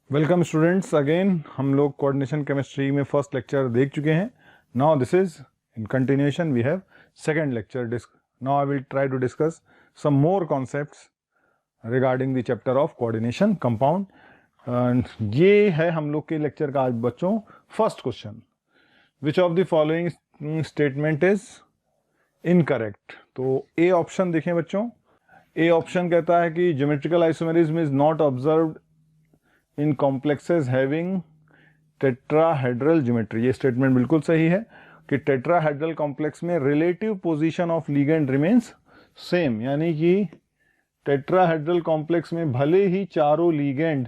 Welcome students, again हम लोग coordination chemistry में फर्स्ट लेक्चर देख चुके हैं. Now this is in continuation we have second lecture. Now I will try to discuss some more concepts regarding the chapter of coordination compound. ये है हम लोग के लेक्चर का आज बच्चों first question. Which of the following statement is incorrect. तो A option देखें बच्चों. ए ऑप्शन कहता है कि geometrical isomerism is not observed in complexes having tetrahedral geometry. ये स्टेटमेंट बिल्कुल सही है कि टेट्राहेड्रल कॉम्प्लेक्स में relative position of ligand remains same. यानी कि टेट्राहेड्रल कॉम्प्लेक्स में भले ही चारों ligand,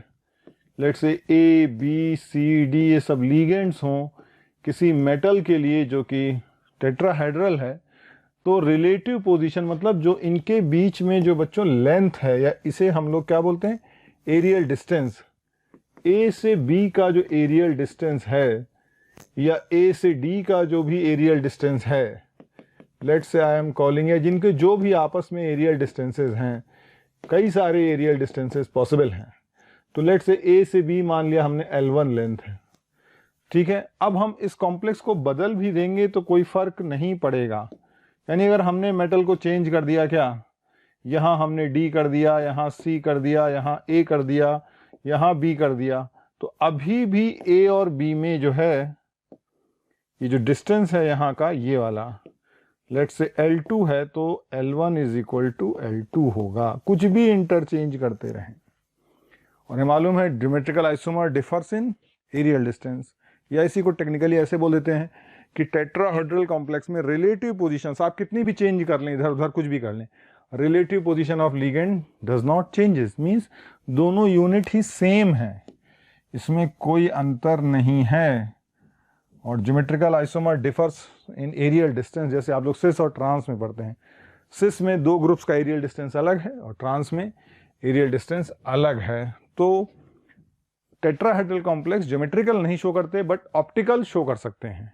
let's say A B C D, ये सब लिगेंड्स हों किसी मेटल के लिए जो कि टेट्राहेड्रल है, तो रिलेटिव पोजीशन मतलब जो इनके बीच में जो बच्चों लेंथ है, या इसे हम लोग क्या बोलते हैं, एरियल डिस्टेंस. ए से बी का जो एरियल डिस्टेंस है या ए से डी का जो भी एरियल डिस्टेंस है, let's say I am calling है, जिनके जो भी आपस में एरियल डिस्टेंसेस हैं, कई सारे एरियल डिस्टेंसेस पॉसिबल हैं. तो लेट्स से ए से बी मान लिया हमने L1 लेंथ है, ठीक है. अब हम इस कॉम्प्लेक्स को बदल भी देंगे तो कोई फर्क नहीं पड़ेगा. यानी अगर हमने मेटल को चेंज कर दिया, क्या यहाँ हमने D कर दिया, यहाँ C कर दिया, यहाँ A कर दिया, यहाँ B कर दिया, तो अभी भी A और B में जो है ये जो डिस्टेंस है यहाँ का, ये वाला लेट्स से L2 है, तो L1 is equal to L2 होगा. कुछ भी इंटरचेंज करते रहें. और ये मालूम है geometrical isomer differs in aerial distance, या इसी को टेक्निकली ऐसे बोल देते हैं कि टेट्राहेड्रल कॉम्प्लेक्स में रिलेटिव पोजीशंस आप कितनी भी चेंज कर लें, इधर उधर कुछ भी कर लें, relative position of ligand does not changes. Means दोनों यूनिट ही सेम है, इसमें कोई अंतर नहीं है. और geometrical isomer differs in aerial distance, जैसे आप लोग सिस और ट्रांस में पढ़ते हैं. सिस में दो ग्रुप्स का एरियल डिस्टेंस अलग है और ट्रांस में एरियल डिस्टेंस अलग है. तो टेट्राहेड्रल कॉम्प्लेक्स ज्योमेट्रिकल नहीं शो करते बट ऑप्टिकल शो कर सकते हैं.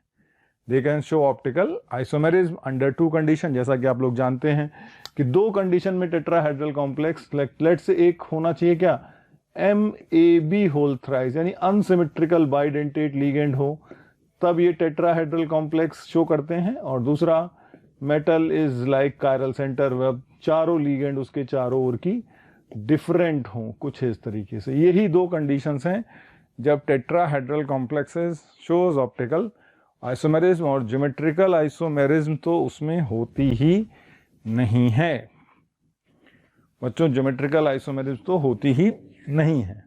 They can show optical isomerism under to condition. जैसा कि आप लोग जानते हैं कि दो कंडीशन में टेट्राहेड्रल कॉम्प्लेक्स, लेट से एक होना चाहिए क्या, MAB होल थ्राइस, यानी अनसिमेट्रिकल बाइडेंटेट लिगेंड हो, तब ये टेट्राहेड्रल कॉम्प्लेक्स शो करते हैं. और दूसरा metal is like chiral centre, web चारों लिगेंड उसके चारों ओर की डिफरेंट हो कुछ इस तरीके से. यही दो कंडीशंस हैं जब tetrahedral complexes shows optical isomerism. और ज्योमेट्रिकल आइसोमेरिज्म तो उसमें होती ही नहीं है बच्चों. ज्योमेट्रिकल आइसोमेरिज्म तो होती ही नहीं है,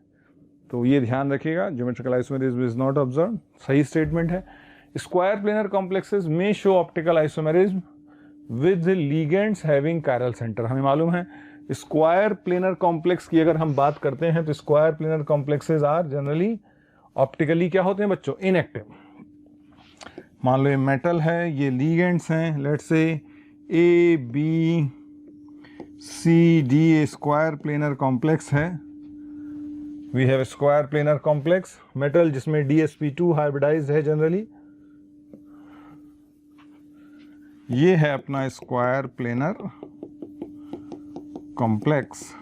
तो ये ध्यान रखिएगा. Geometrical isomerism is not observe, सही स्टेटमेंट है. स्क्वायर प्लेनर कॉम्प्लेक्सेस में show optical isomerism with ligands having chiral centre. हमें मालूम है स्क्वायर प्लेनर कॉम्प्लेक्स की अगर हम बात करते हैं तो square planar complexes are generally optically क्या होते हैं बच्चों, इनएक्टिव. मान लो ये मेटल है, ये लिगेंड्स हैं, let's say A B C D, a square planar complex है. We have square planar complex metal जिसमें DsP2 हाइब्रिडाइज्ड है जनरली. ये है अपना square planar complex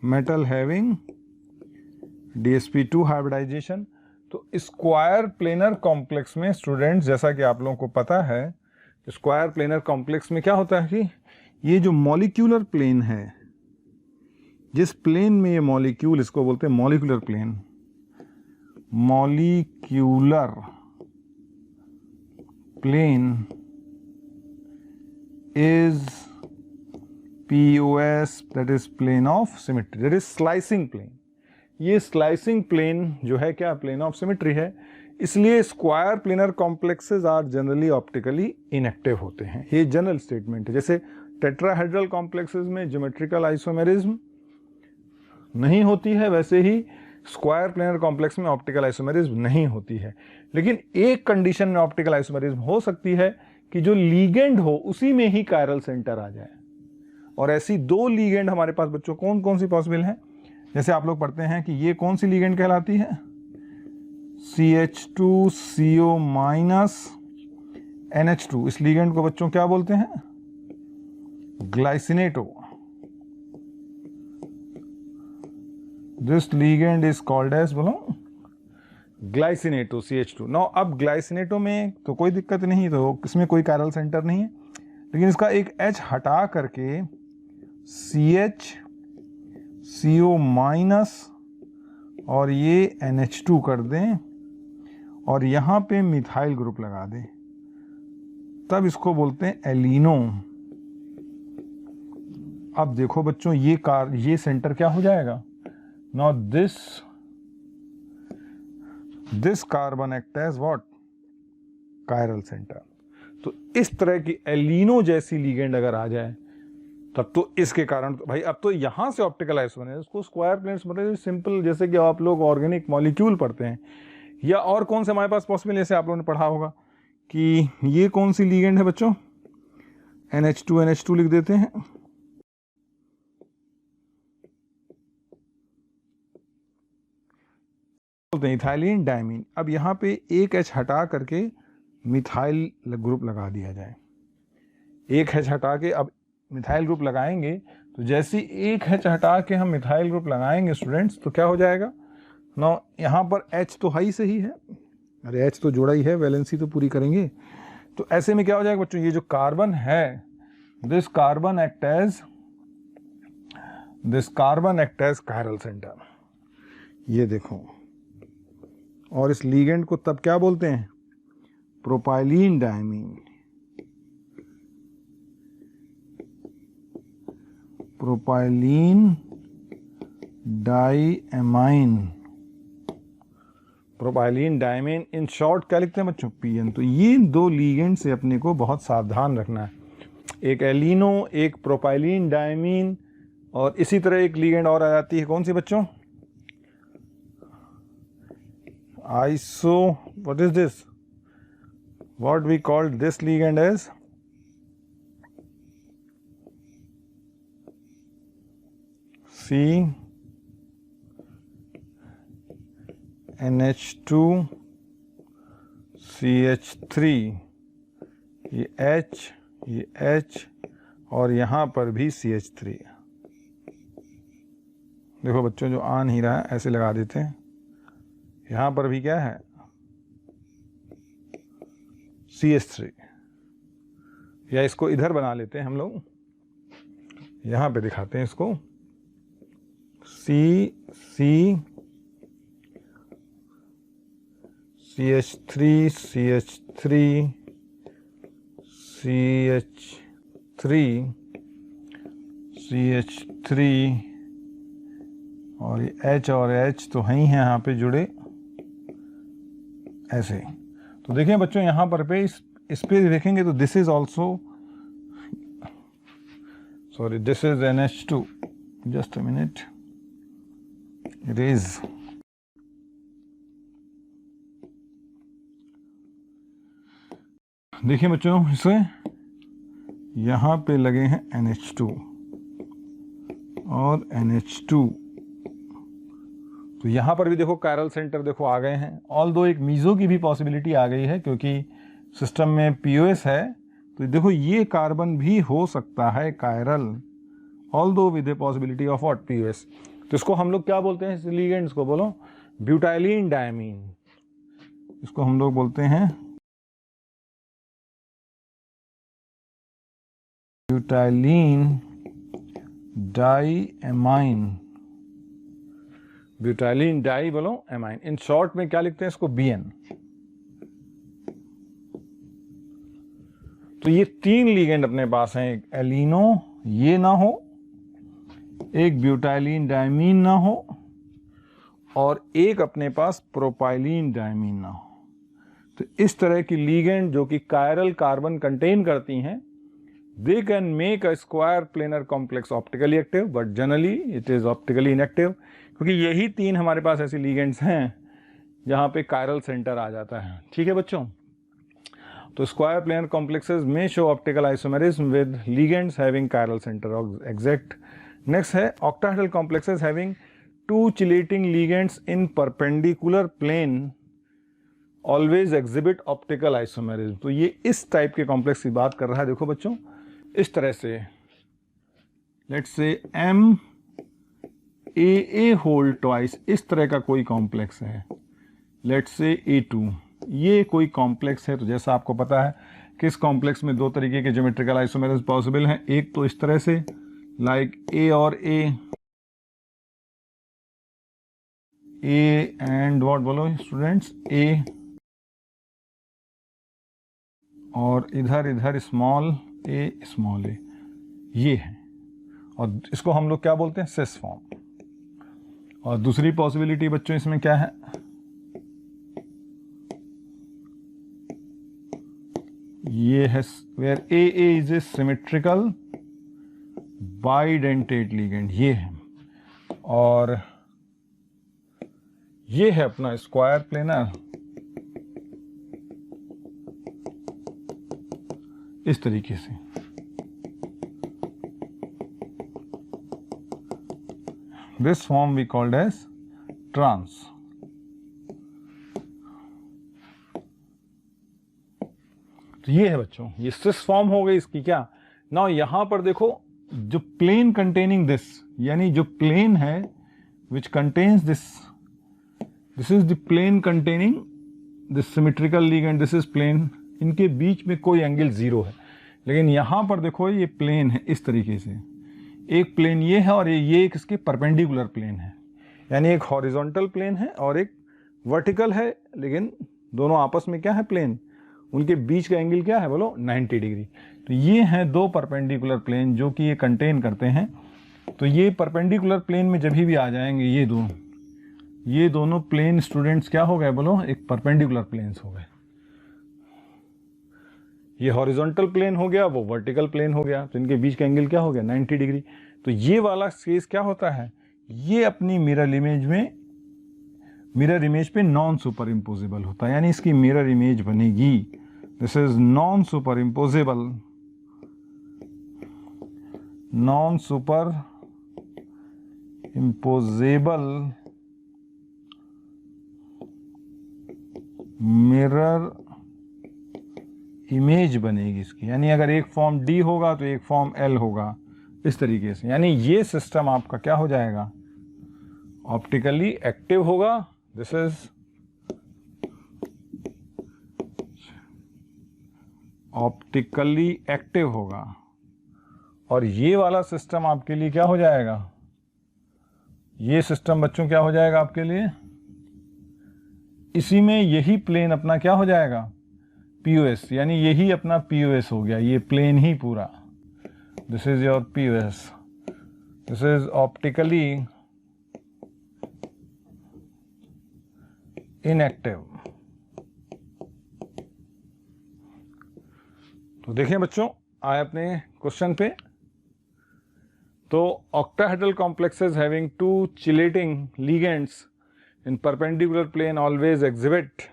metal having DsP2 hybridization. तो स्क्वायर प्लेनर कॉम्प्लेक्स में स्टूडेंट्स, जैसा कि आप लोगों को पता है, स्क्वायर प्लेनर कॉम्प्लेक्स में क्या होता है कि ये जो मॉलिक्यूलर प्लेन है, जिस प्लेन में ये मॉलिक्यूल, इसको बोलते हैं molecular plane. Molecular plane is POS, that is plane of symmetry, that is slicing plane. ये स्लाइसिंग प्लेन जो है क्या, प्लेन ऑफ सिमेट्री है. इसलिए square planar complexes are generally optically inactive होते हैं. ये जनरल स्टेटमेंट है. जैसे टेट्राहेड्रल कॉम्प्लेक्सेस में ज्योमेट्रिकल आइसोमेरिज्म नहीं होती है, वैसे ही स्क्वायर प्लेनर कॉम्प्लेक्स में ऑप्टिकल आइसोमेरिज्म नहीं होती है. लेकिन एक कंडीशन में ऑप्टिकल आइसोमेरिज्म हो सकती है कि जो लीगेंड हो उसी में ही कायरल सेंटर आ जाए. और ऐसी दो लीगेंड हमारे पास बच्चों कौन कौन सी पॉसिबल है. जैसे आप लोग पढ़ते हैं कि ये कौन सी लीगेंड कहलाती है, CH2CO- NH2. इस लीगेंड को बच्चों क्या बोलते हैं, glycinato, this ligand is called as, बोलो, ग्लाइसिनेटो CH2। नाउ अब ग्लाइसिनेटो में तो कोई दिक्कत नहीं, तो इसमें कोई कायरल सेंटर नहीं है, लेकिन इसका एक H हटा करके CH CO माइनस और ये NH2 कर दें और यहाँ पे मिथाइल ग्रुप लगा दें, तब इसको बोलते हैं एलिनो। अब देखो बच्चों, ये सेंटर क्या हो जाएगा? Now this carbon act as what? Chiral centre. तो इस तरह की एलिनो जैसी लीगेंड अगर आ जाए तब तो इसके कारण तो भाई अब तो यहां से ऑप्टिकल आइसोमरेज, इसको स्क्वायर प्लेन्स मतलब सिंपल, जैसे कि आप लोग ऑर्गेनिक मॉलिक्यूल पढ़ते हैं, या और कौन से हमारे पास पॉसिबल, जैसे आप लोगों ने पढ़ा होगा कि ये कौन सी लीगेंड है बच्चों, NH2 लिख देते हैं, बोलते हैं इथाइलिन डायमीन। अब यहाँ पे एक H हटा करके मिथाइल ग्रुप लगा दिया जाए, एक H हटा के अब मिथाइल ग्रुप लगाएंगे, तो जैसे एक H हटा के हम मिथाइल ग्रुप लगाएंगे स्टूडेंट्स, तो क्या हो जाएगा? ना यहाँ पर H तो हाई से ही है, अरे H तो जोड़ा ही है, वैलेंसी तो पूरी करेंगे, तो ऐसे में क्या हो जाएगा बच्चों, ये जो कार्बन है, this carbon act as chiral centre, ये देखो। और इस लीगेंड को तब क्या बोलते हैं? Propylene diamine, propylene diamine, propylene diamine, in short क्या लिखते हैं बच्चों? PN। तो ये दो लीगेंड से अपने को बहुत सावधान रखना है, एक एलिनो, एक प्रोपाइलीन डायमीन, और इसी तरह एक लीगेंड और आ जाती है, कौन सी बच्चों? Iso, what is this? What we called this ligand as NH2 CH3, ये H, ये H, और यहाँ पर भी CH3। देखो बच्चों, जो आ नहीं रहा है ऐसे लगा देते हैं, यहाँ पर भी क्या है? CH3, या इसको इधर बना लेते हैं हम लोग, यहाँ पे दिखाते हैं इसको, CH3 CH3 CH3 CH3, और ये H और H तो हैं ही हैं यहाँ पे जुड़े ऐसे। तो देखिए बच्चों, यहाँ पर पे इस पे देखेंगे तो this is also, sorry, this is NH2, just a minute, it is, देखिए बच्चों, इसे यहाँ पे लगे हैं NH2 और NH2, तो यहाँ पर भी देखो कायरल सेंटर देखो आ गए हैं। ऑल्दो एक मीज़ो की भी पॉसिबिलिटी आ गई है, क्योंकि सिस्टम में POS है, तो देखो ये कार्बन भी हो सकता है chiral, although with a possibility of what? POS। तो इसको हम लोग क्या बोलते हैं, इस लीगेंड्स को? बोलो, ब्यूटाइलिन डायमीन, इसको हम लोग बोलते हैं ब्यूटाइलिन डाईएमाइन, ब्यूटाइलिन डाई बोलो एमाइन, इन शॉर्ट में क्या लिखते हैं इसको? BN। तो ये तीन लीगेंड अपने पास हैं, एक एलिनो ये ना हो, एक ब्यूटाइलिन डायमीन ना हो, और एक अपने पास प्रोपाइलिन डायमीन ना हो। तो इस तरह की लीगेंड जो कि कायरल कार्बन कंटेन करती हैं, they can make a square planar complex optically active, but generally it is optically inactive, क्योंकि यही तीन हमारे पास ऐसी लीगेंड्स हैं जहाँ पे कायरल सेंटर आ जाता है। ठीक है बच्चों, तो स्क्वायर प्लेनर कॉम्प्लेक्सेस में show optical isomerism with ligands having chiral centre, exact. Next है octahedral complexes having two chelating ligands in perpendicular plane always exhibit optical isomerism. तो ये इस टाइप के कॉम्प्लेक्स की बात कर रहा है। देखो बच्चों, इस तरह से let's say M A whole twice, इस तरह का कोई कॉम्प्लेक्स है, लेट्स से A2, ये कोई कॉम्प्लेक्स है। तो जैसा आपको पता है कि इस कॉम्प्लेक्स में दो तरीके के ज्योमेट्रिकल आइसोमेरिज्म पॉसिबल हैं, एक तो इस तरह से लाइक A और A एंड व्हाट बोलो स्टूडेंट्स, A और इधर स्मॉल a, ये है, और इसको हम लोग क्या बोलते हैं, सिस फॉर्म। और दूसरी पॉसिबिलिटी बच्चों इसमें क्या है, ये है where A is A symmetrical bidentate ligand, ये है, और ये है अपना स्क्वायर प्लेनर, इस तरीके से। This form we called as trans. तो ये है बच्चों, ये सिस फॉर्म हो गई इसकी। क्या ना, यहां पर देखो जो प्लेन कंटेनिंग दिस, यानी जो प्लेन है which contains this is the plane containing this symmetrical ligand, this is plane, इनके बीच में कोई एंगल जीरो है। लेकिन यहां पर देखो ये प्लेन है इस तरीके से, एक प्लेन ये है और ये एक इसके परपेंडिकुलर प्लेन है, यानी एक हॉरिजॉन्टल प्लेन है और एक वर्टिकल है, लेकिन दोनों आपस में क्या है, प्लेन, उनके बीच का एंगल क्या है बोलो, 90 डिग्री। तो ये हैं दो परपेंडिकुलर प्लेन जो कि ये कंटेन करते हैं। तो ये परपेंडिकुलर प्लेन में जब भी आ जाएंगे ये दोनों प्लेन स्टूडेंट्स क्या हो गए बोलो, एक परपेंडिकुलर प्लेन्स हो गए। ये हॉरिजॉन्टल प्लेन हो गया, वो वर्टिकल प्लेन हो गया, तो इनके बीच का एंगल क्या हो गया, 90 डिग्री। तो ये वाला केस क्या होता है, ये अपनी मिरर इमेज पे नॉन सुपर इम्पोजेबल होता है, यानी इसकी मिरर इमेज बनेगी, this is non super imposable mirror image बनेगी इसकी, यानी अगर एक फॉर्म D होगा तो एक फॉर्म L होगा, इस तरीके से। यानी ये सिस्टम आपका क्या हो जाएगा, ऑप्टिकली एक्टिव होगा, दिस इज ऑप्टिकली एक्टिव होगा, और ये वाला सिस्टम आपके लिए क्या हो जाएगा, ये सिस्टम बच्चों क्या हो जाएगा आपके लिए, इसी में यही प्लेन अपना क्या हो जाएगा, POS, यानी यही अपना POS हो गया, ये प्लेन ही पूरा, this is your POS, this is optically inactive. तो देखिए बच्चों, आए अपने क्वेश्चन पे। तो octahedral complexes having two chelating ligands in perpendicular plane always exhibit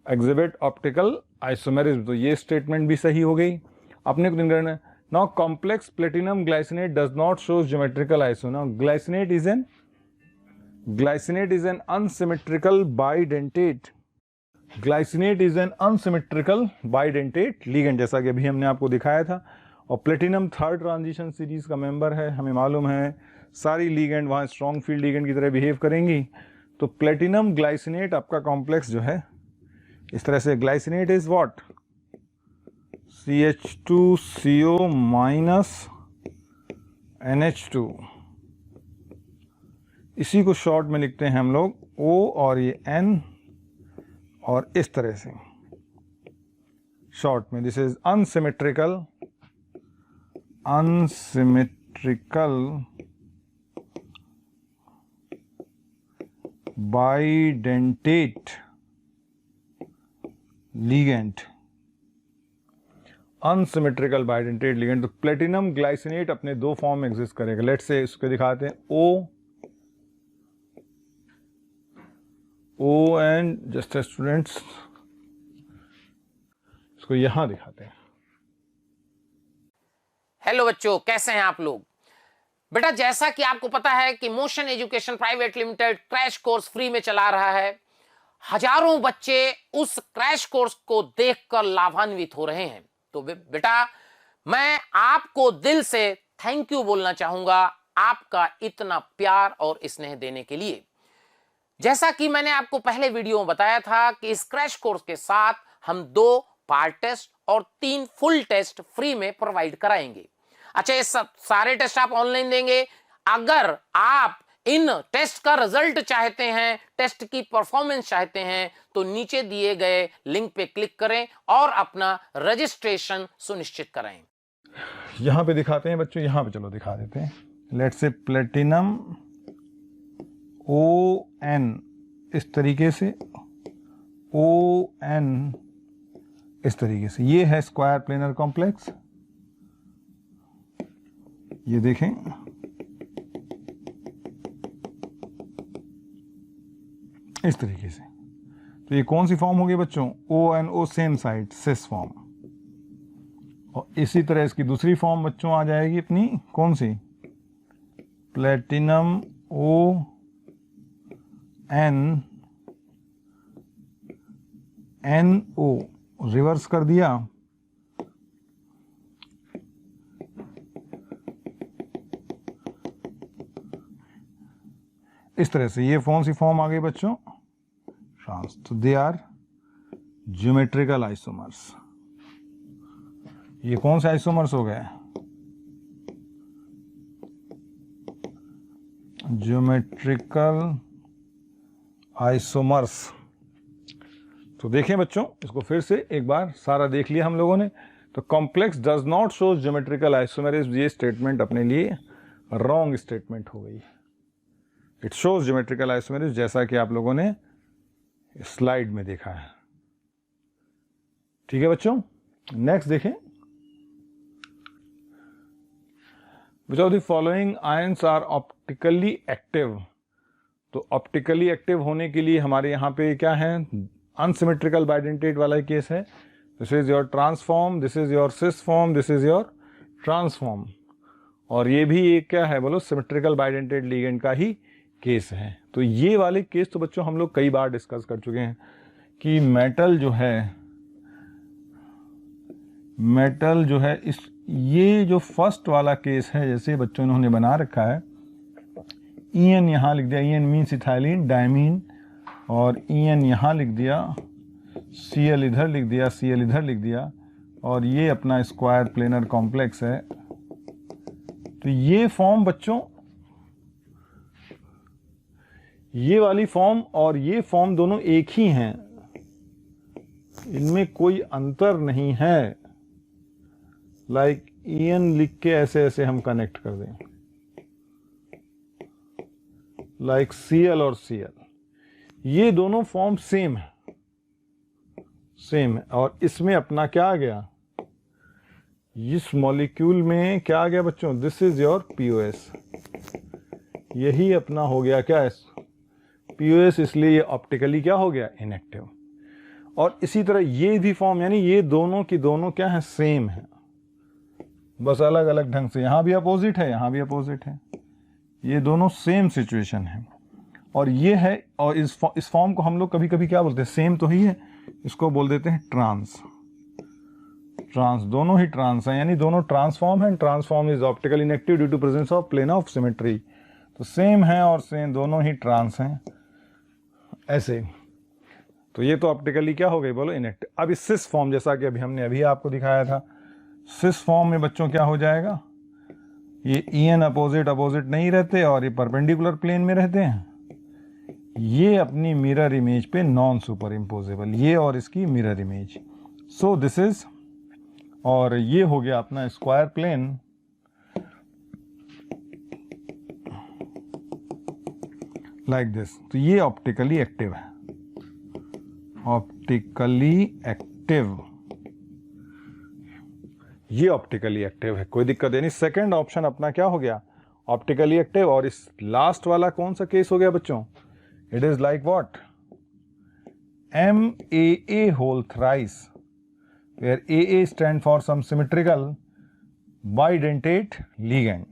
optical isomerism. तो ये स्टेटमेंट भी सही हो गई। अपने को करना है now, complex platinum glycinate does not show geometrical iso. Now glycinate is an unsymmetrical bidentate, glycinate is an unsymmetrical bidentate ligand, जैसा कि अभी हमने आपको दिखाया था। और प्लेटिनम थर्ड ट्रांजिशन सीरीज का मेंबर है, हमें मालूम है सारी लिगेंड वहाँ स्ट्रॉन्ग फील्ड लिगेंड की तरह बिहेव करेंगी। तो प्लेटिनम ग्लाइसिनेट आपका कॉम्प्लेक्स जो है इस तरह से, glycinate is what, CH2CO minus NH2, इसी को शॉर्ट में लिखते हैं हम लोग O और ये N, और इस तरह से शॉर्ट में this is unsymmetrical bidentate ligand, unsymmetrical bidentate ligand. तो प्लेटिनम ग्लाइसिनेट अपने दो फॉर्म में एग्जिस्ट करेगा। लेट्स से इसको दिखाते हैं, O एंड जस्ट स्टूडेंट्स, इसको यहां दिखाते हैं। हेलो बच्चों, कैसे हैं आप लोग। बेटा, जैसा कि आपको पता है कि motion education private limited crash course free में चला रहा है। हजारों बच्चे उस क्रैश कोर्स को देखकर लाभान्वित हो रहे हैं। तो बेटा, मैं आपको दिल से थैंक यू बोलना चाहूंगा आपका इतना प्यार और स्नेह देने के लिए। जैसा कि मैंने आपको पहले वीडियो में बताया था कि इस क्रैश कोर्स के साथ हम 2 पार्ट टेस्ट और 3 फुल टेस्ट फ्री में प्रोवाइड कराएंगे। अच्छा, ये सब सारे टेस्ट आप ऑनलाइन देंगे। अगर आप इन टेस्ट का रिजल्ट चाहते हैं, टेस्ट की परफॉर्मेंस चाहते हैं, तो नीचे दिए गए लिंक पे क्लिक करें और अपना रजिस्ट्रेशन सुनिश्चित कराएं। यहाँ पे दिखाते हैं बच्चों, यहाँ पे चलो दिखा देते हैं। लेट्स से प्लेटिनम ON इस तरीके से, ON इस तरीके से, ये है स्क्वायर प्लेनर कॉम्प्लेक्स। ये देखें, इस तरीके से। तो ये कौन सी फॉर्म होगी बच्चों? ONO same side, cis form. और इसी तरह इसकी दूसरी फॉर्म बच्चों आ जाएगी अपनी, कौन सी? प्लेटिनम NO, रिवर्स कर दिया, इस तरह से। ये कौन सी फॉर्म आ गई बच्चों? ट्रांस। तो दे आर ज्योमेट्रिकल आइसोमर्स। ये कौन से आइसोमर्स हो गए? Geometrical isomers. तो देखें बच्चों, इसको फिर से एक बार सारा देख लिया हम लोगों ने। तो complex does not show geometrical isomers, ये स्टेटमेंट अपने लिए रॉन्ग स्टेटमेंट हो गई। इट शोज ज्योमेट्रिकल आइसोमर्स, जैसा कि आप लोगों ने स्लाइड में देखा है। ठीक है बच्चों, नेक्स्ट देखें। Which of the following ions are optically active? तो ऑप्टिकली एक्टिव होने के लिए हमारे यहाँ पे क्या है? अनसिमेट्रिकल बाइडेंटेट वाला केस है। This is your transform, this is your cis form, this is your transform. और ये भी एक क्या है बोलो? सिमेट्रिकल बाइडेंटेट लिगेंड का ही केस है। तो ये वाले केस तो बच्चों हम लोग कई बार डिस्कस कर चुके हैं कि मेटल जो है इस, ये जो फर्स्ट वाला केस है, जैसे बच्चों इन्होंने बना रखा है, EN यहाँ लिख दिया, EN मीन्स इथाइलिन डायमीन, और EN यहाँ लिख दिया, Cl इधर लिख दिया, Cl इधर लिख दिया, और ये अपना स्क्वायर प्लेनर कॉम्प्लेक्स है। तो ये फॉर्म बच्चों, ये वाली फॉर्म और ये फॉर्म दोनों एक ही हैं, इनमें कोई अंतर नहीं है। लाइक EN लिख के ऐसे ऐसे हम कनेक्ट कर दें, लाइक Cl और Cl, ये दोनों फॉर्म सेम है। और इसमें अपना क्या आ गया? इस मॉलिक्यूल में क्या आ गया बच्चों? This is your POS। यही अपना हो गया क्या? POS, इसलिए ये ऑप्टिकली क्या हो गया? इनएक्टिव। और इसी तरह ये भी फॉर्म, यानी ये दोनों की दोनों क्या है? सेम है, बस अलग अलग ढंग से। यहाँ भी अपोजिट है, यहाँ भी अपोजिट है, ये दोनों सेम सिचुएशन है। और ये है, और इस फॉर्म को हम लोग कभी कभी क्या बोलते हैं? सेम तो ही है, इसको बोल देते हैं ट्रांस। दोनों ही ट्रांस हैं, यानी दोनों ट्रांसफॉर्म है। Trans form is optical inactive due to presence of plane of symmetry. तो सेम है और सेम, दोनों ही ट्रांस हैं ऐसे। तो ये तो ऑप्टिकली क्या हो गई बोलो? इनएक्टिव। अब इस सिस फॉर्म, जैसा कि हमने अभी आपको दिखाया था, सिस फॉर्म में बच्चों क्या हो जाएगा? ये EN अपोजिट नहीं रहते और ये परपेंडिकुलर प्लेन में रहते हैं। ये अपनी मिरर इमेज पे नॉन सुपर इम्पोजेबल, ये और इसकी mirror image. So this is, और ये हो गया अपना स्क्वायर प्लेन। Like this. तो ये ऑप्टिकली एक्टिव है, ऑप्टिकली एक्टिव, ये ऑप्टिकली एक्टिव है, कोई दिक्कत नहीं। सेकंड ऑप्शन अपना क्या हो गया? Optically active. और इस लास्ट वाला कौन सा केस हो गया बच्चों? It is like what? MAA whole thrice, where AA stand for some symmetrical bidentate ligand।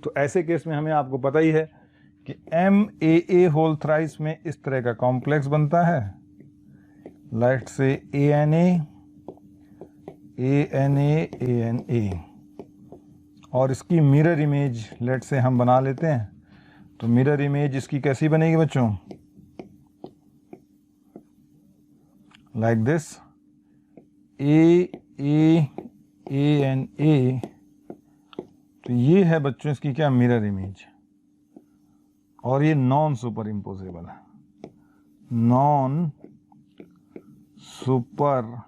तो ऐसे केस में हमें, आपको पता ही है कि MAA होल थ्राइस में इस तरह का कॉम्प्लेक्स बनता है। लेट्स से ANA, और इसकी मिरर इमेज लेट से हम बना लेते हैं। तो मिरर इमेज इसकी कैसी बनेगी बच्चों? लाइक दिस, ए एंड ए। तो ये है बच्चों इसकी क्या? Mirror image. और ये नॉन सुपर इम्पोजेबल है, नॉन सुपर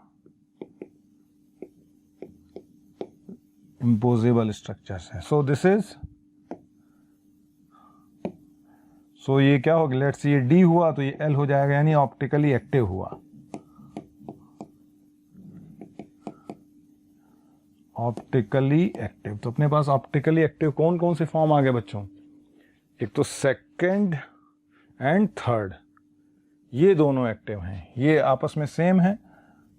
इम्पोजेबल स्ट्रक्चर्स है। सो दिस इज, सो ये क्या होगा? लेट्स ये डी हुआ तो ये एल हो जाएगा, यानी ऑप्टिकली एक्टिव हुआ। ऑप्टिकली एक्टिव, तो अपने पास ऑप्टिकली एक्टिव कौन कौन से फॉर्म आ गए बच्चों? एक तो सेकंड एंड थर्ड, ये दोनों एक्टिव हैं, ये आपस में सेम है।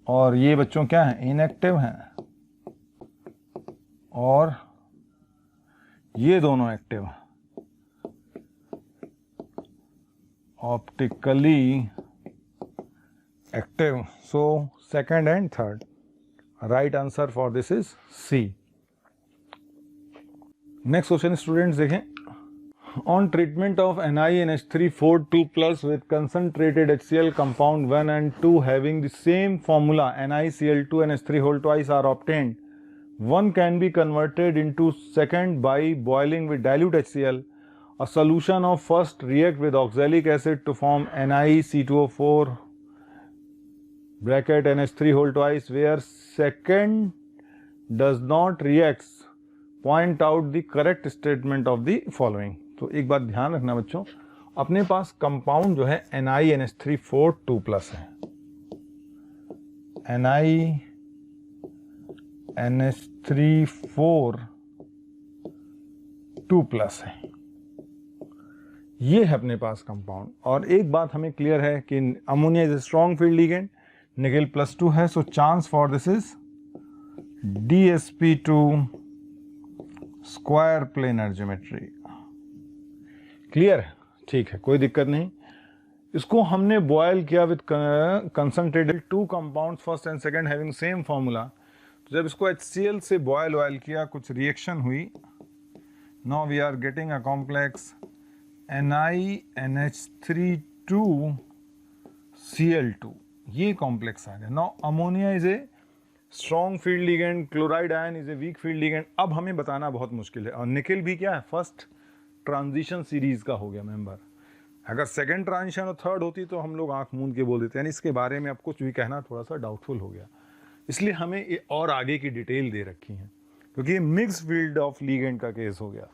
और ये बच्चों क्या है? इनएक्टिव हैं। और ये दोनों एक्टिव हैं, optically active. So second and third, right answer for this is C. Next question students देखें। On treatment of NiNH3 4 2+ with concentrated HCl compound 1 and 2 having the same formula NiCl2 NH3 whole twice are obtained, one can be converted into second by boiling with dilute HCl. A solution of first react with oxalic acid to form NiC2O4 bracket NH3 whole twice, where second does not react. Point out the correct statement of the following. तो एक बात ध्यान रखना बच्चों, अपने पास compound जो है NiNH3 4 2+ है, NiNH3 4 2+ है, ये है अपने पास कंपाउंड। और एक बात हमें क्लियर है कि ammonia is a strong field ligand, nickel +2 है, so chance for this is DsP2 square planar geometry. Clear है? ठीक है, कोई दिक्कत नहीं। इसको हमने बॉयल किया with concentrated 2 compounds first and second having same formula. तो जब इसको HCl से बॉयल किया, कुछ रिएक्शन हुई, now we are getting a complex NiNH3 2Cl2, ये कॉम्प्लेक्स आ गया। Now ammonia is a strong field ligand, chloride ion is a weak field ligand. अब हमें बताना बहुत मुश्किल है। और निकेल भी क्या है? फर्स्ट ट्रांजिशन सीरीज का हो गया मेंबर। अगर सेकंड ट्रांजिशन और थर्ड होती तो हम लोग आंख मूंद के बोल देते हैं, यानी इसके बारे में अब कुछ भी कहना थोड़ा सा डाउटफुल हो गया। इसलिए हमें ये और आगे की डिटेल दे रखी है, क्योंकि ये मिक्स फील्ड ऑफ लिगेंड का केस हो गया।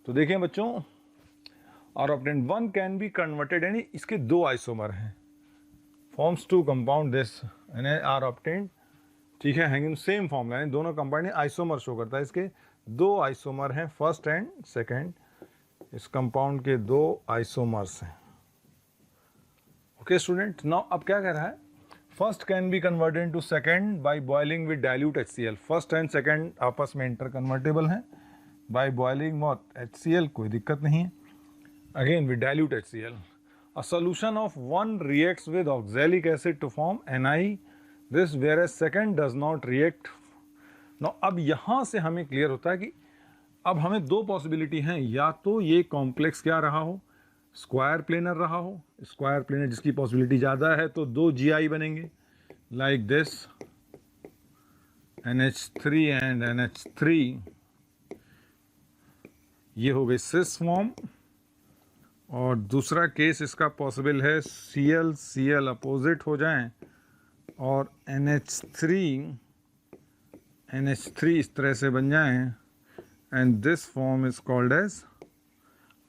तो देखें बच्चों, और obtain one can be converted, यानी इसके 2 आइसोमर हैं, forms 2 compound this are obtained, ठीक है, हैंगिंग सेम फॉर्मूला, यानी दोनों कंपाउंड आइसोमर शो करता है। इसके 2 आइसोमर हैं, फर्स्ट एंड सेकंड, इस कंपाउंड के 2 आइसोमर्स हैं। ओके स्टूडेंट, नाउ अब क्या कह रहा है? First can be converted into second by boiling with dilute HCl। First and second आपस में इंटर कन्वर्टेबल हैं बाय बॉइलिंग व्हाट? HCl, कोई दिक्कत नहीं है, again with dilute HCl। A solution of one reacts with oxalic acid to form Ni this, whereas second does not react. Now अब यहाँ से हमें क्लियर होता है कि अब हमें 2 पॉसिबिलिटी हैं, या तो ये कॉम्प्लेक्स क्या रहा हो? स्क्वायर प्लेनर रहा हो। स्क्वायर प्लेनर जिसकी पॉसिबिलिटी ज़्यादा है तो 2 Gi बनेंगे, like this NH3 and NH3, ये हो गई सिस फॉर्म। और दूसरा केस इसका पॉसिबल है Cl Cl अपोजिट हो जाएं और NH3 इस तरह से बन जाएं, and this form is called as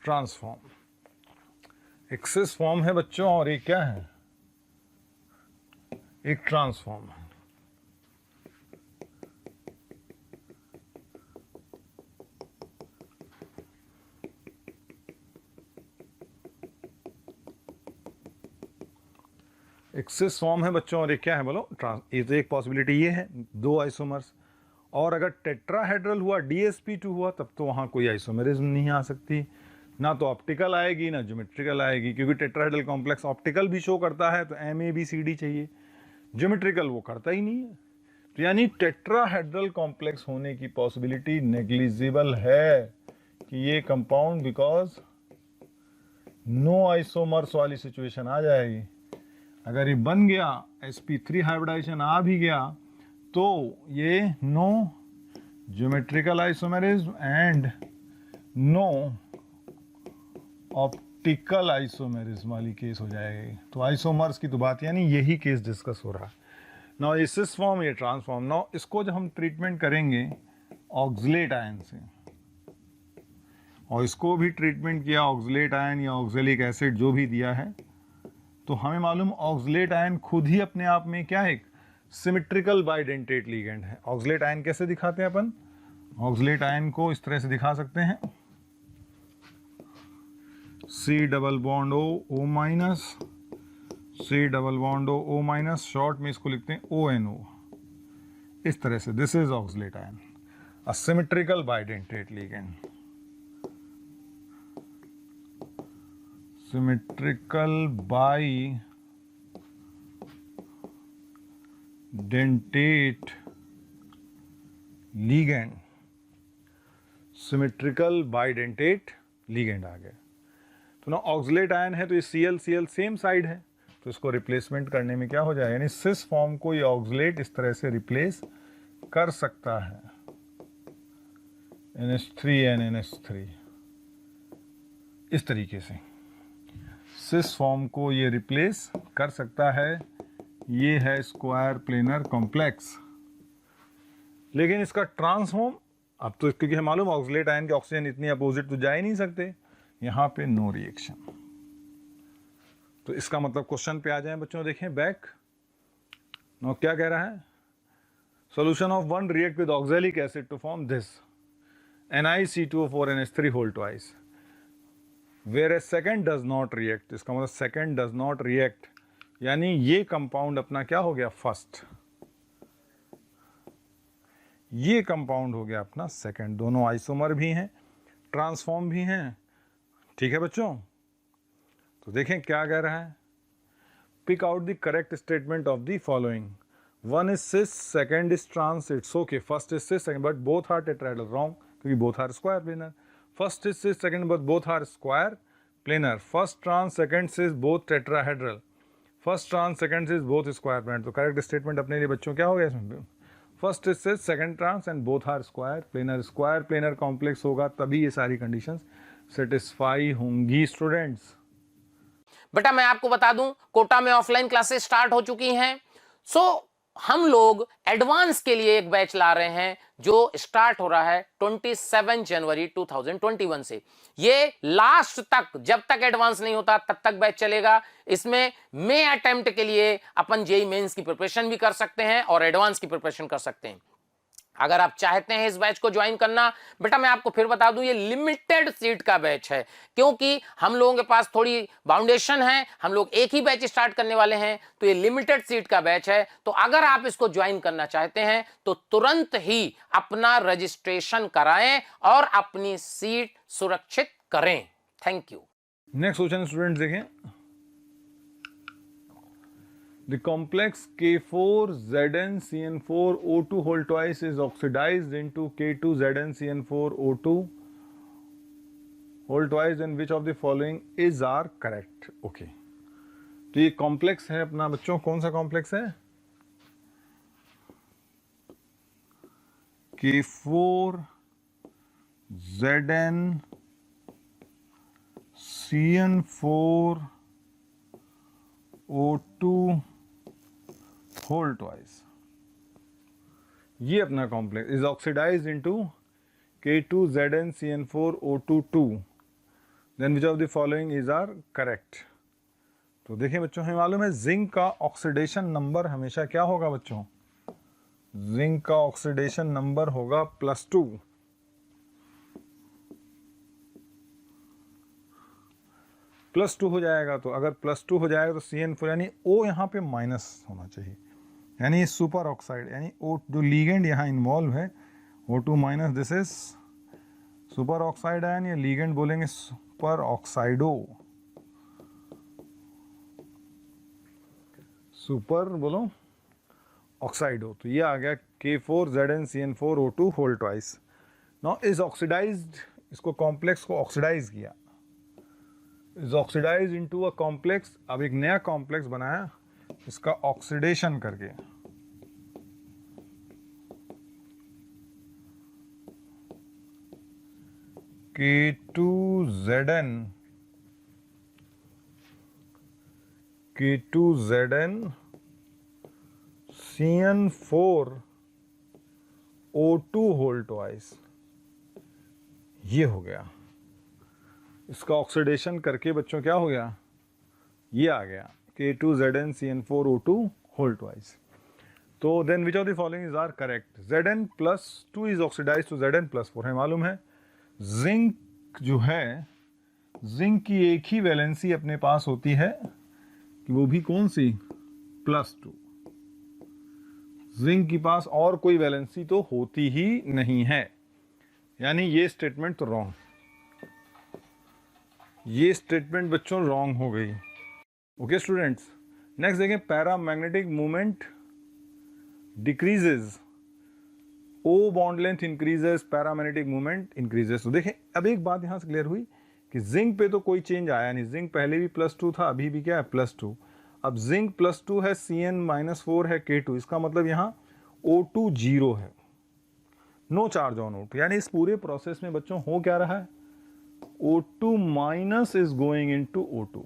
trans form. एक सिस फॉर्म है बच्चों, और एक क्या है? एक ट्रांसफॉर्म है। एक सिस फॉर्म है बच्चों, और एक क्या है बोलो? ये तो एक पॉसिबिलिटी ये है, 2 आइसोमर्स। और अगर टेट्राहेड्रल हुआ, DsP2 हुआ, तब तो वहाँ कोई आइसोमेरिज्म नहीं आ सकती, ना तो ऑप्टिकल आएगी ना ज्योमेट्रिकल आएगी, क्योंकि टेट्राहेड्रल कॉम्प्लेक्स ऑप्टिकल भी शो करता है तो MABCD चाहिए, ज्योमेट्रिकल वो करता ही नहीं है। तो यानी टेट्राहेड्रल कॉम्प्लेक्स होने की पॉसिबिलिटी नेग्लिजिबल है कि ये कंपाउंड, बिकॉज नो आइसोमर्स वाली सिचुएशन आ जाएगी। अगर ये बन गया, sp3 हाइब्रिडाइजेशन आ भी गया, तो ये no geometrical isomerism and no optical isomerism वाली केस हो जाएगी। तो आइसोमर्स की तो बात, यानी यही केस डिस्कस हो रहा है। नाउ ये सिस फॉर्म, ये ट्रांसफॉर्म। नाउ इसको जब हम ट्रीटमेंट करेंगे ऑक्सलेट आयन से, और इसको भी ट्रीटमेंट किया ऑक्सलेट आयन या ऑक्जेलिक एसिड जो भी दिया है, तो हमें मालूम ऑक्सलेट आयन खुद ही अपने आप में क्या है, एक सिमेट्रिकल बाइडेंटेट लिगेंड है। ऑक्सलेट आयन कैसे दिखाते हैं अपन? ऑक्सलेट आयन को इस तरह से दिखा सकते हैं, C double bond O minus, C double bond O minus, short में इसको लिखते हैं ONO, इस तरह से। This is oxalate ion, a symmetrical bidentate ligand. Symmetrical bidentate ligand, symmetrical bidentate ligand आ गया। तो ना ऑक्सलेट आयन है, तो ये Cl सेम साइड है, तो इसको रिप्लेसमेंट करने में क्या हो जाए, यानी सिस फॉर्म को ये ऑक्सलेट इस तरह से रिप्लेस कर सकता है, NH3 NH3 इस तरीके से सिस फॉर्म को ये रिप्लेस कर सकता है। ये है स्क्वायर प्लेनर कॉम्प्लेक्स। लेकिन इसका ट्रांसफॉर्म, अब तो क्योंकि हमें मालूम ऑक्सलेट आयन के ऑक्सीजन इतनी अपोजिट तो जा ही नहीं सकते, यहां पे नो रिएक्शन। तो इसका मतलब क्वेश्चन पे आ जाए बच्चों, देखें बैक। नो क्या कह रहा है, solution of one react with oxalic acid to form this NiC2O4NH3 whole twice, where A second does not react. इसका मतलब सेकेंड डज नॉट रिएक्ट, यानी ये कंपाउंड अपना क्या हो गया, फर्स्ट। ये कंपाउंड हो गया अपना सेकेंड। दोनों आइसोमर भी हैं, ट्रांसफॉर्म भी हैं। ठीक है बच्चों, तो देखें क्या कह रहा है, pick out the correct statement of the following. One is cis, second is trans, it's okay. First is cis, second, but both are tetrahedral, wrong, क्योंकि both are square planar. First is cis, second, but both are square planar. First trans, second cis, both tetrahedral. First trans, second cis, both square planar. तो correct statement अपने लिए बच्चों क्या हो गया इसमें, first is cis, second trans and both are square planar. Square planar complex होगा तभी ये सारी कंडीशंस सेटिस्फाई होंगी स्टूडेंट्स। बेटा मैं आपको बता दूं, कोटा में ऑफलाइन क्लासेस स्टार्ट हो चुकी हैं। सो हम लोग एडवांस के लिए एक बैच ला रहे हैं जो स्टार्ट हो रहा है 27 जनवरी 2021 से। ये लास्ट तक, जब तक एडवांस नहीं होता तब तक बैच चलेगा। इसमें मे अटेम्प्ट के लिए अपन जेईई मेंस की प्रिपरेशन भी कर सकते हैं और एडवांस की प्रिपरेशन कर सकते हैं। अगर आप चाहते हैं इस बैच को ज्वाइन करना, बेटा मैं आपको फिर बता दूं, ये लिमिटेड सीट का बैच है, क्योंकि हम लोगों के पास थोड़ी बाउंडेशन है, हम लोग एक ही बैच स्टार्ट करने वाले हैं, तो ये लिमिटेड सीट का बैच है। तो अगर आप इसको ज्वाइन करना चाहते हैं तो तुरंत ही अपना रजिस्ट्रेशन कराएं और अपनी सीट सुरक्षित करें। Thank you. Next question students देखें, the complex K4ZnCN4O2 whole twice is oxidized into K2ZnCN4O2 whole twice, and which of the following is are correct? Okay, तो ये कॉम्प्लेक्स है अपना बच्चों, कौन सा कॉम्प्लेक्स है, K4ZnCN4O2 होल ट्वाइस। ये अपना complex is oxidised into K2ZnCN4O2 then which of the following is are correct. तो देखिए बच्चों, हमें मालूम है जिंक का ऑक्सीडेशन नंबर हमेशा क्या होगा बच्चों, जिंक का ऑक्सीडेशन नंबर होगा +2। +2 हो जाएगा, तो अगर +2 हो जाएगा तो CN4 यानी O यहाँ पे माइनस होना चाहिए, यानी सुपर ऑक्साइड, यानी O जो लीगेंड यहाँ इन्वॉल्व है O2 minus, this is superoxide ion, या लीगेंड बोलेंगे सुपर ऑक्साइडो, सुपर बोलो ऑक्साइड हो, तो ये आ गया K4ZnCN4O2 whole twice. Now is oxidised, इसको कॉम्प्लेक्स को ऑक्सीडाइज किया, is oxidise into a complex. अब एक नया कॉम्प्लेक्स बनाया इसका ऑक्सीडेशन करके, K2Zn CN4O2 होल ट्वाइस, ये हो गया। इसका ऑक्सीडेशन करके बच्चों क्या हो गया, ये आ गया K2Zn CN4O2 होल ट्वाइस। तो then which of the following is are correct? Zn+2 is oxidise to Zn+4 है मालूम है। जिंक जो है, जिंक की एक ही वैलेंसी अपने पास होती है कि वो भी कौन सी, +2। जिंक के पास और कोई वैलेंसी तो होती ही नहीं है, यानी ये स्टेटमेंट तो रॉन्ग, ये स्टेटमेंट बच्चों रॉन्ग हो गई। ओके स्टूडेंट्स, नेक्स्ट देखें, paramagnetic movement decreases, O bond length increases, paramagnetic movement increases. तो देखें अब एक बात यहां से क्लियर हुई कि जिंक पे तो कोई चेंज आया नहीं, जिंक पहले भी +2 था, अभी भी क्या है +2। अब जिंक +2 है, Cn-4 है K2, इसका मतलब यहाँ O2 0 है, नो चार्ज ऑन O2, यानी इस पूरे प्रोसेस में बच्चों हो क्या रहा है, O2 minus is going into O2।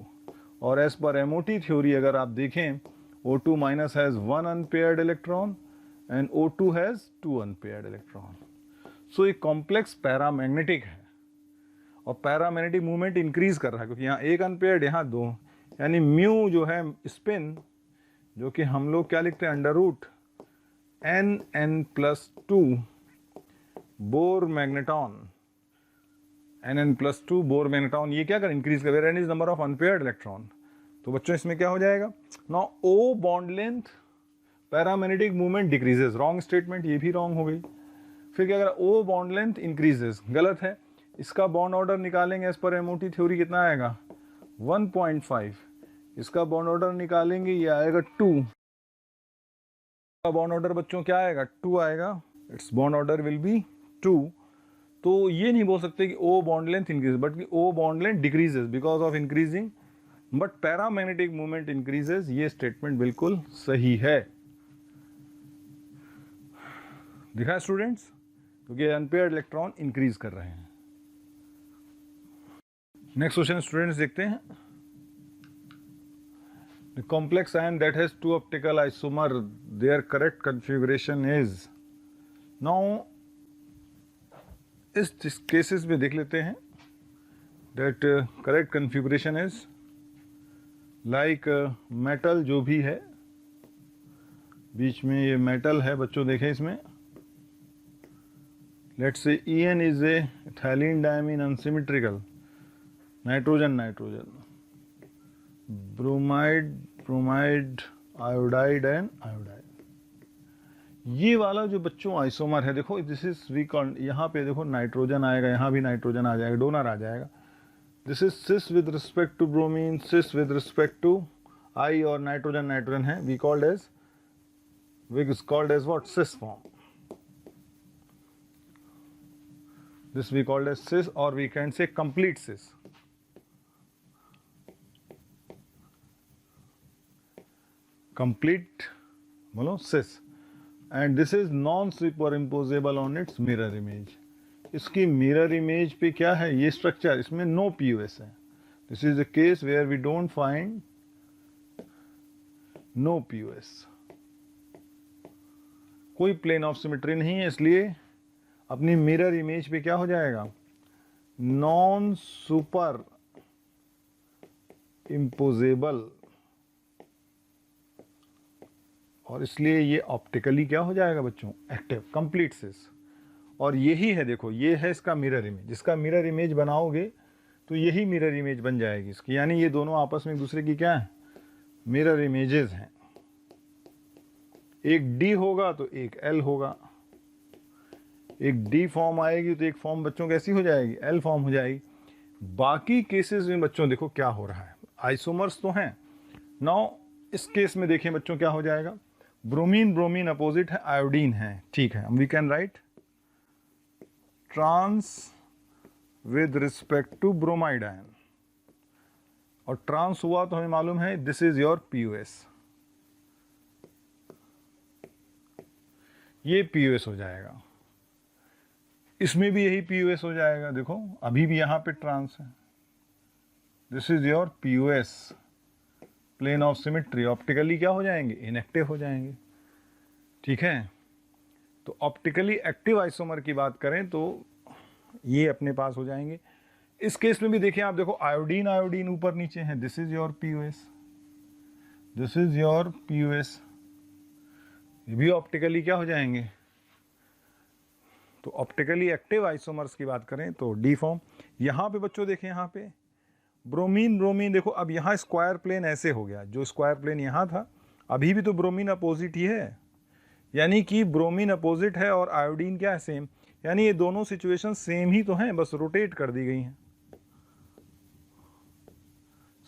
और एज पर MOT थ्योरी अगर आप देखें, O2 minus has 1 unpaired electron and O2 has 2 unpaired electron. So ये कॉम्प्लेक्स पैरामैग्नेटिक है और पैरामैग्नेटिक मूवमेंट इंक्रीज कर रहा है, क्योंकि यहाँ एक अनपेयर्ड, यहाँ 2, यानी म्यू जो है स्पिन, जो कि हम लोग क्या लिखते हैं, √NN+2 bore magneton, NN+2 bore magneton, ये क्या कर इंक्रीज कर, n is number of unpaired electron. तो बच्चों इसमें क्या हो जाएगा, now O bond length paramagnetic movement decreases, wrong statement, ये भी रॉन्ग हो गई। फिर क्या करें, O बॉन्ड लेंथ इंक्रीजेस, गलत है। इसका बॉन्ड ऑर्डर निकालेंगे एज पर MOT थ्योरी, कितना आएगा 1.5। इसका बॉन्ड ऑर्डर निकालेंगे, ये आएगा 2। इसका बॉन्ड ऑर्डर बच्चों क्या आएगा, 2 आएगा, it's bond order will be 2। तो ये नहीं बोल सकते कि O bond length increase, but कि O bond length decreases because of increasing, but paramagnetic movement increases, ये स्टेटमेंट बिल्कुल सही है। दिखा स्टूडेंट्स, क्योंकि अनपेयर्ड इलेक्ट्रॉन इंक्रीज कर रहे हैं। नेक्स्ट क्वेश्चन स्टूडेंट्स देखते हैं, the complex ion that has 2 optical isomer, their correct configuration is. Now इस केसेस में देख लेते हैं that correct configuration is like metal जो भी है, बीच में ये मेटल है बच्चों, देखें इसमें, let's say En is a ethylene diamine unsymmetrical, nitrogen nitrogen, bromide bromide, iodide and iodide. ये वाला जो बच्चों आइसोमर है, देखो दिस इज वी कॉल्ड, यहाँ पे देखो नाइट्रोजन आएगा, यहाँ भी नाइट्रोजन आ जाएगा, डोनर आ जाएगा। This is cis with respect to bromine, cis with respect to I, और नाइट्रोजन नाइट्रोजन है, we called as what, cis form. This we called as cis, or we can say complete cis. Complete, बोलो cis. And this is non-superimposable on its mirror image. इसकी mirror image पे क्या है, ये structure, इसमें no POS है. This is the case where we don't find no POS. कोई plane of symmetry नहीं है, इसलिए अपनी मिरर इमेज पे क्या हो जाएगा, नॉन सुपर इम्पोजेबल, और इसलिए ये ऑप्टिकली क्या हो जाएगा बच्चों, एक्टिव, कंप्लीट सिस। और यही है, देखो ये है इसका मिरर इमेज, जिसका मिरर इमेज बनाओगे तो यही मिरर इमेज बन जाएगी इसकी, यानी ये दोनों आपस में एक दूसरे की क्या है, मिरर इमेजेस हैं। एक डी होगा तो एक एल होगा, एक डी फॉर्म आएगी तो एक फॉर्म बच्चों कैसी हो जाएगी, एल फॉर्म हो जाएगी। बाकी केसेस में बच्चों देखो क्या हो रहा है, आइसोमर्स तो हैं। नाउ इस केस में देखें बच्चों क्या हो जाएगा, ब्रोमीन ब्रोमीन अपोजिट है, आयोडीन है, ठीक है, we can write trans with respect to bromide ion, और ट्रांस हुआ तो हमें मालूम है दिस इज योर पीओएस, ये पीओएस हो जाएगा, इसमें भी यही पीओएस हो जाएगा, देखो अभी भी यहां पे ट्रांस है, this is your POS, plane of symmetry, optically क्या हो जाएंगे, इनएक्टिव हो जाएंगे, ठीक है। तो ऑप्टिकली एक्टिव आइसोमर की बात करें तो ये अपने पास हो जाएंगे। इस केस में भी देखिए आप, देखो आयोडीन आयोडीन ऊपर नीचे है, this is your POS, this is your POS, ये भी ऑप्टिकली क्या हो जाएंगे। तो ऑप्टिकली एक्टिव आइसोमर्स की बात करें तो डी फॉर्म। यहाँ पे बच्चों देखें, यहाँ पे ब्रोमीन ब्रोमीन, देखो अब यहाँ स्क्वायर प्लेन ऐसे हो गया, जो स्क्वायर प्लेन यहाँ था अभी भी तो ब्रोमीन अपोजिट ही है, यानी कि ब्रोमीन अपोजिट है और आयोडीन क्या है, सेम, यानी ये दोनों सिचुएशन सेम ही तो हैं, बस रोटेट कर दी गई हैं,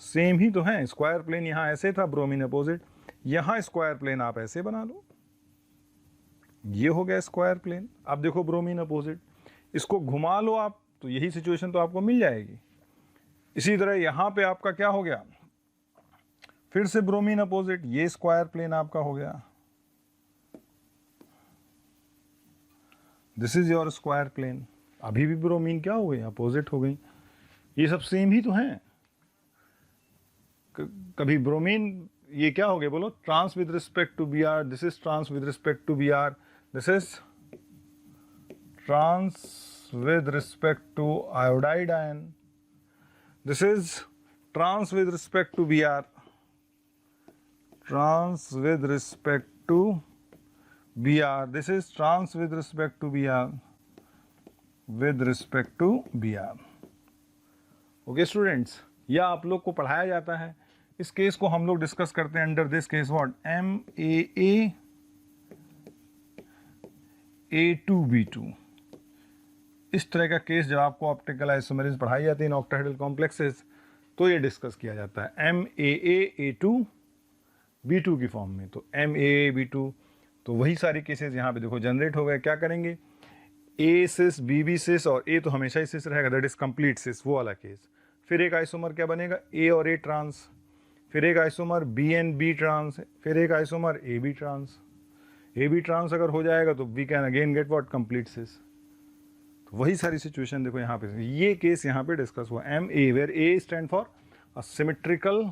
सेम ही तो हैं। स्क्वायर प्लेन यहाँ ऐसे था, ब्रोमीन अपोजिट, यहाँ स्क्वायर प्लेन आप ऐसे बना लो, ये हो गया स्क्वायर प्लेन। अब देखो ब्रोमीन अपोजिट, इसको घुमा लो आप तो यही सिचुएशन तो आपको मिल जाएगी। इसी तरह यहाँ पे आपका क्या हो गया, फिर से ब्रोमीन अपोजिट, ये स्क्वायर प्लेन आपका हो गया, this is your square plane, अभी भी ब्रोमीन क्या हो गई, अपोजिट हो गई, ये सब सेम ही तो हैं। कभी ब्रोमीन ये क्या हो गया बोलो, trans with respect to B R, this is trans with respect to B R, this is trans with respect to iodide ion, this is trans with respect to B R, trans with respect to B R, this is trans with respect to B R, with respect to B R. Okay students, या आप लोग को पढ़ाया जाता है, इस case को हम लोग डिस्कस करते हैं under this case what, MAA A2B2, इस तरह का केस जब आपको ऑप्टिकल आइसोमेरिज्म पढ़ाई जाती है इन ऑक्टाहेड्रल कॉम्प्लेक्सेस तो ये डिस्कस किया जाता है MAA A2B2 की फॉर्म में। तो MAA B2, तो वही सारी केसेस यहाँ पे देखो जनरेट हो गए। क्या करेंगे, A सिस BB सिस, और A तो हमेशा ही सिस रहेगा, दैट इज कंप्लीट सिस, वो वाला केस। फिर एक आइसोमर क्या बनेगा, A और A ट्रांस, फिर एक isomer B and B trans, फिर एक isomer AB trans. AB trans अगर हो जाएगा तो we can again get what, complete cis. तो वही सारी सिचुएशन देखो यहाँ पे, ये केस यहाँ पे डिस्कस हुआ MA, where A stand for a symmetrical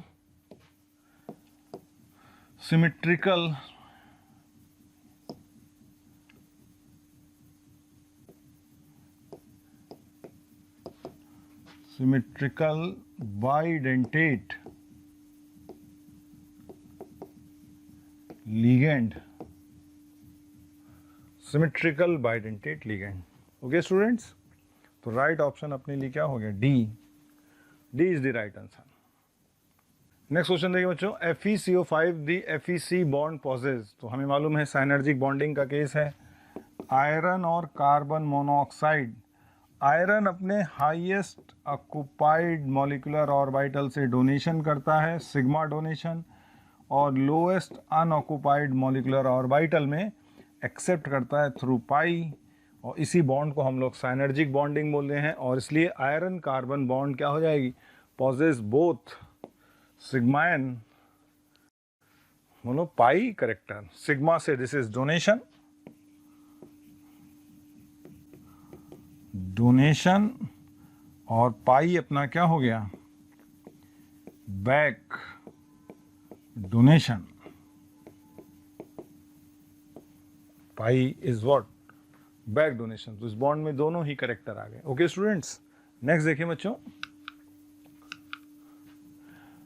bidentate ligand, symmetrical bidentate ligand। Okay students, तो राइट ऑप्शन अपने लिए क्या हो गया, D is the right answer. Next question देखिए बच्चों, FeCO5 दी FeC बॉन्ड पॉजेज, तो हमें मालूम है साइनर्जिक बॉन्डिंग का केस है। आयरन और कार्बन मोनोऑक्साइड, आयरन अपने हाईएस्ट ऑक्युपाइड मॉलिक्यूलर ऑर्बिटल से डोनेशन करता है, सिग्मा डोनेशन, और लोएस्ट अनऑक्युपाइड मॉलिक्यूलर ऑर्बिटल में एक्सेप्ट करता है थ्रू पाई, और इसी बॉन्ड को हम लोग साइनर्जिक बॉन्डिंग बोलते हैं। और इसलिए आयरन कार्बन बॉन्ड क्या हो जाएगी, पॉजेज बोथ सिग्मा एन, बोलो पाई करेक्टर, सिग्मा से दिस इज डोनेशन, और पाई अपना क्या हो गया, back donation, pi is what, back donation. तो इस बॉन्ड में दोनों ही करेक्टर आ गए। ओके स्टूडेंट्स, नेक्स्ट देखिए बच्चों,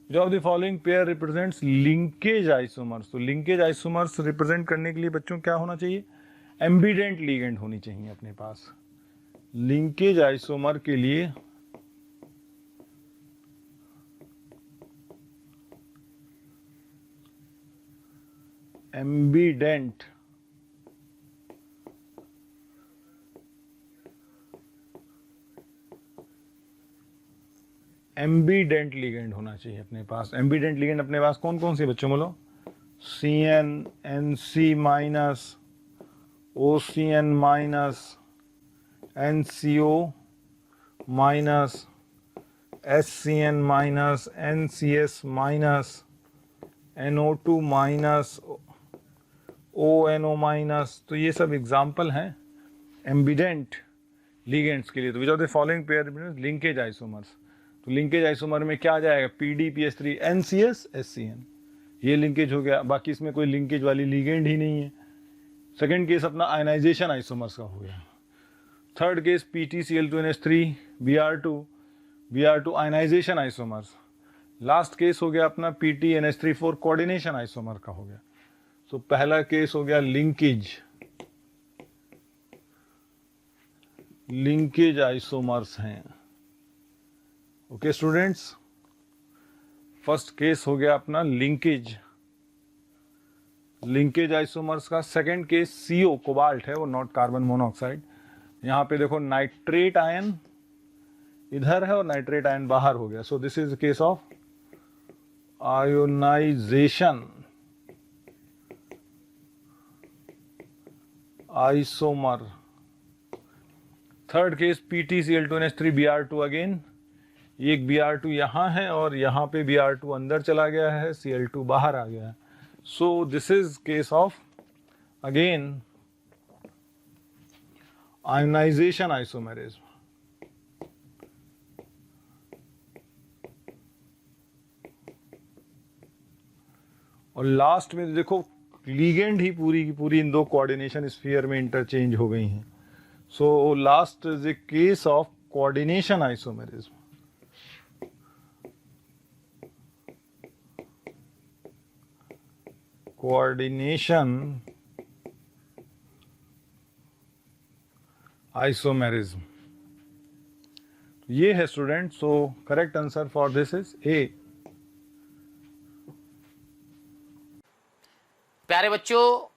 जो of the following pair represents linkage isomers, तो लिंकेज आइसोमर्स रिप्रेजेंट करने के लिए बच्चों क्या होना चाहिए, एम्बिडेंट लिगेंड होनी चाहिए अपने पास। लिंकेज आइसोमर के लिए एम्बिडेंट लिगेंड होना चाहिए अपने पास। एम्बिडेंट लिगेंड अपने पास कौन कौन से बच्चों बोलो, CN NC minus OCN minus NCO minus SCN minus NCS minus NO2 minus ONO minus. तो ये सब एग्जाम्पल हैं एम्बिडेंट लिगेंड्स के लिए। तो विच of the following pair linkage isomers. तो लिंकेज आइसोमर में क्या आ जाएगा, PDPS3 NCS SCN, ये लिंकेज हो गया। बाकी इसमें कोई लिंकेज वाली लिगेंड ही नहीं है। सेकेंड केस अपना आयनाइजेशन आइसोमर्स का हो गया। Third case PTCl2NH3 Br2 ionisation isomers. Last case हो गया अपना PTNH3 कोऑर्डिनेशन आइसोमर का हो गया। तो पहला केस हो गया लिंकेज आइसोमर्स हैं। ओके स्टूडेंट्स, फर्स्ट केस हो गया अपना लिंकेज आइसोमर्स का। सेकंड केस CO कोबाल्ट है, वो नॉट कार्बन मोनोऑक्साइड। यहाँ पे देखो नाइट्रेट आयन इधर है और नाइट्रेट आयन बाहर हो गया। So this is case of ionisation isomer. Third case PTCl2NH3 Br2 again, एक Br2 यहाँ है और यहाँ पे Br2 अंदर चला गया है, Cl2 बाहर आ गया है। So this is case of again ionisation isomerism. और लास्ट में देखो लीगेंड ही पूरी की पूरी इन दो कोऑर्डिनेशन स्फीयर में इंटरचेंज हो गई हैं। So last is a case of coordination isomerism. Coordination isomerism ये है student. So correct answer for this is a. प्यारे बच्चों,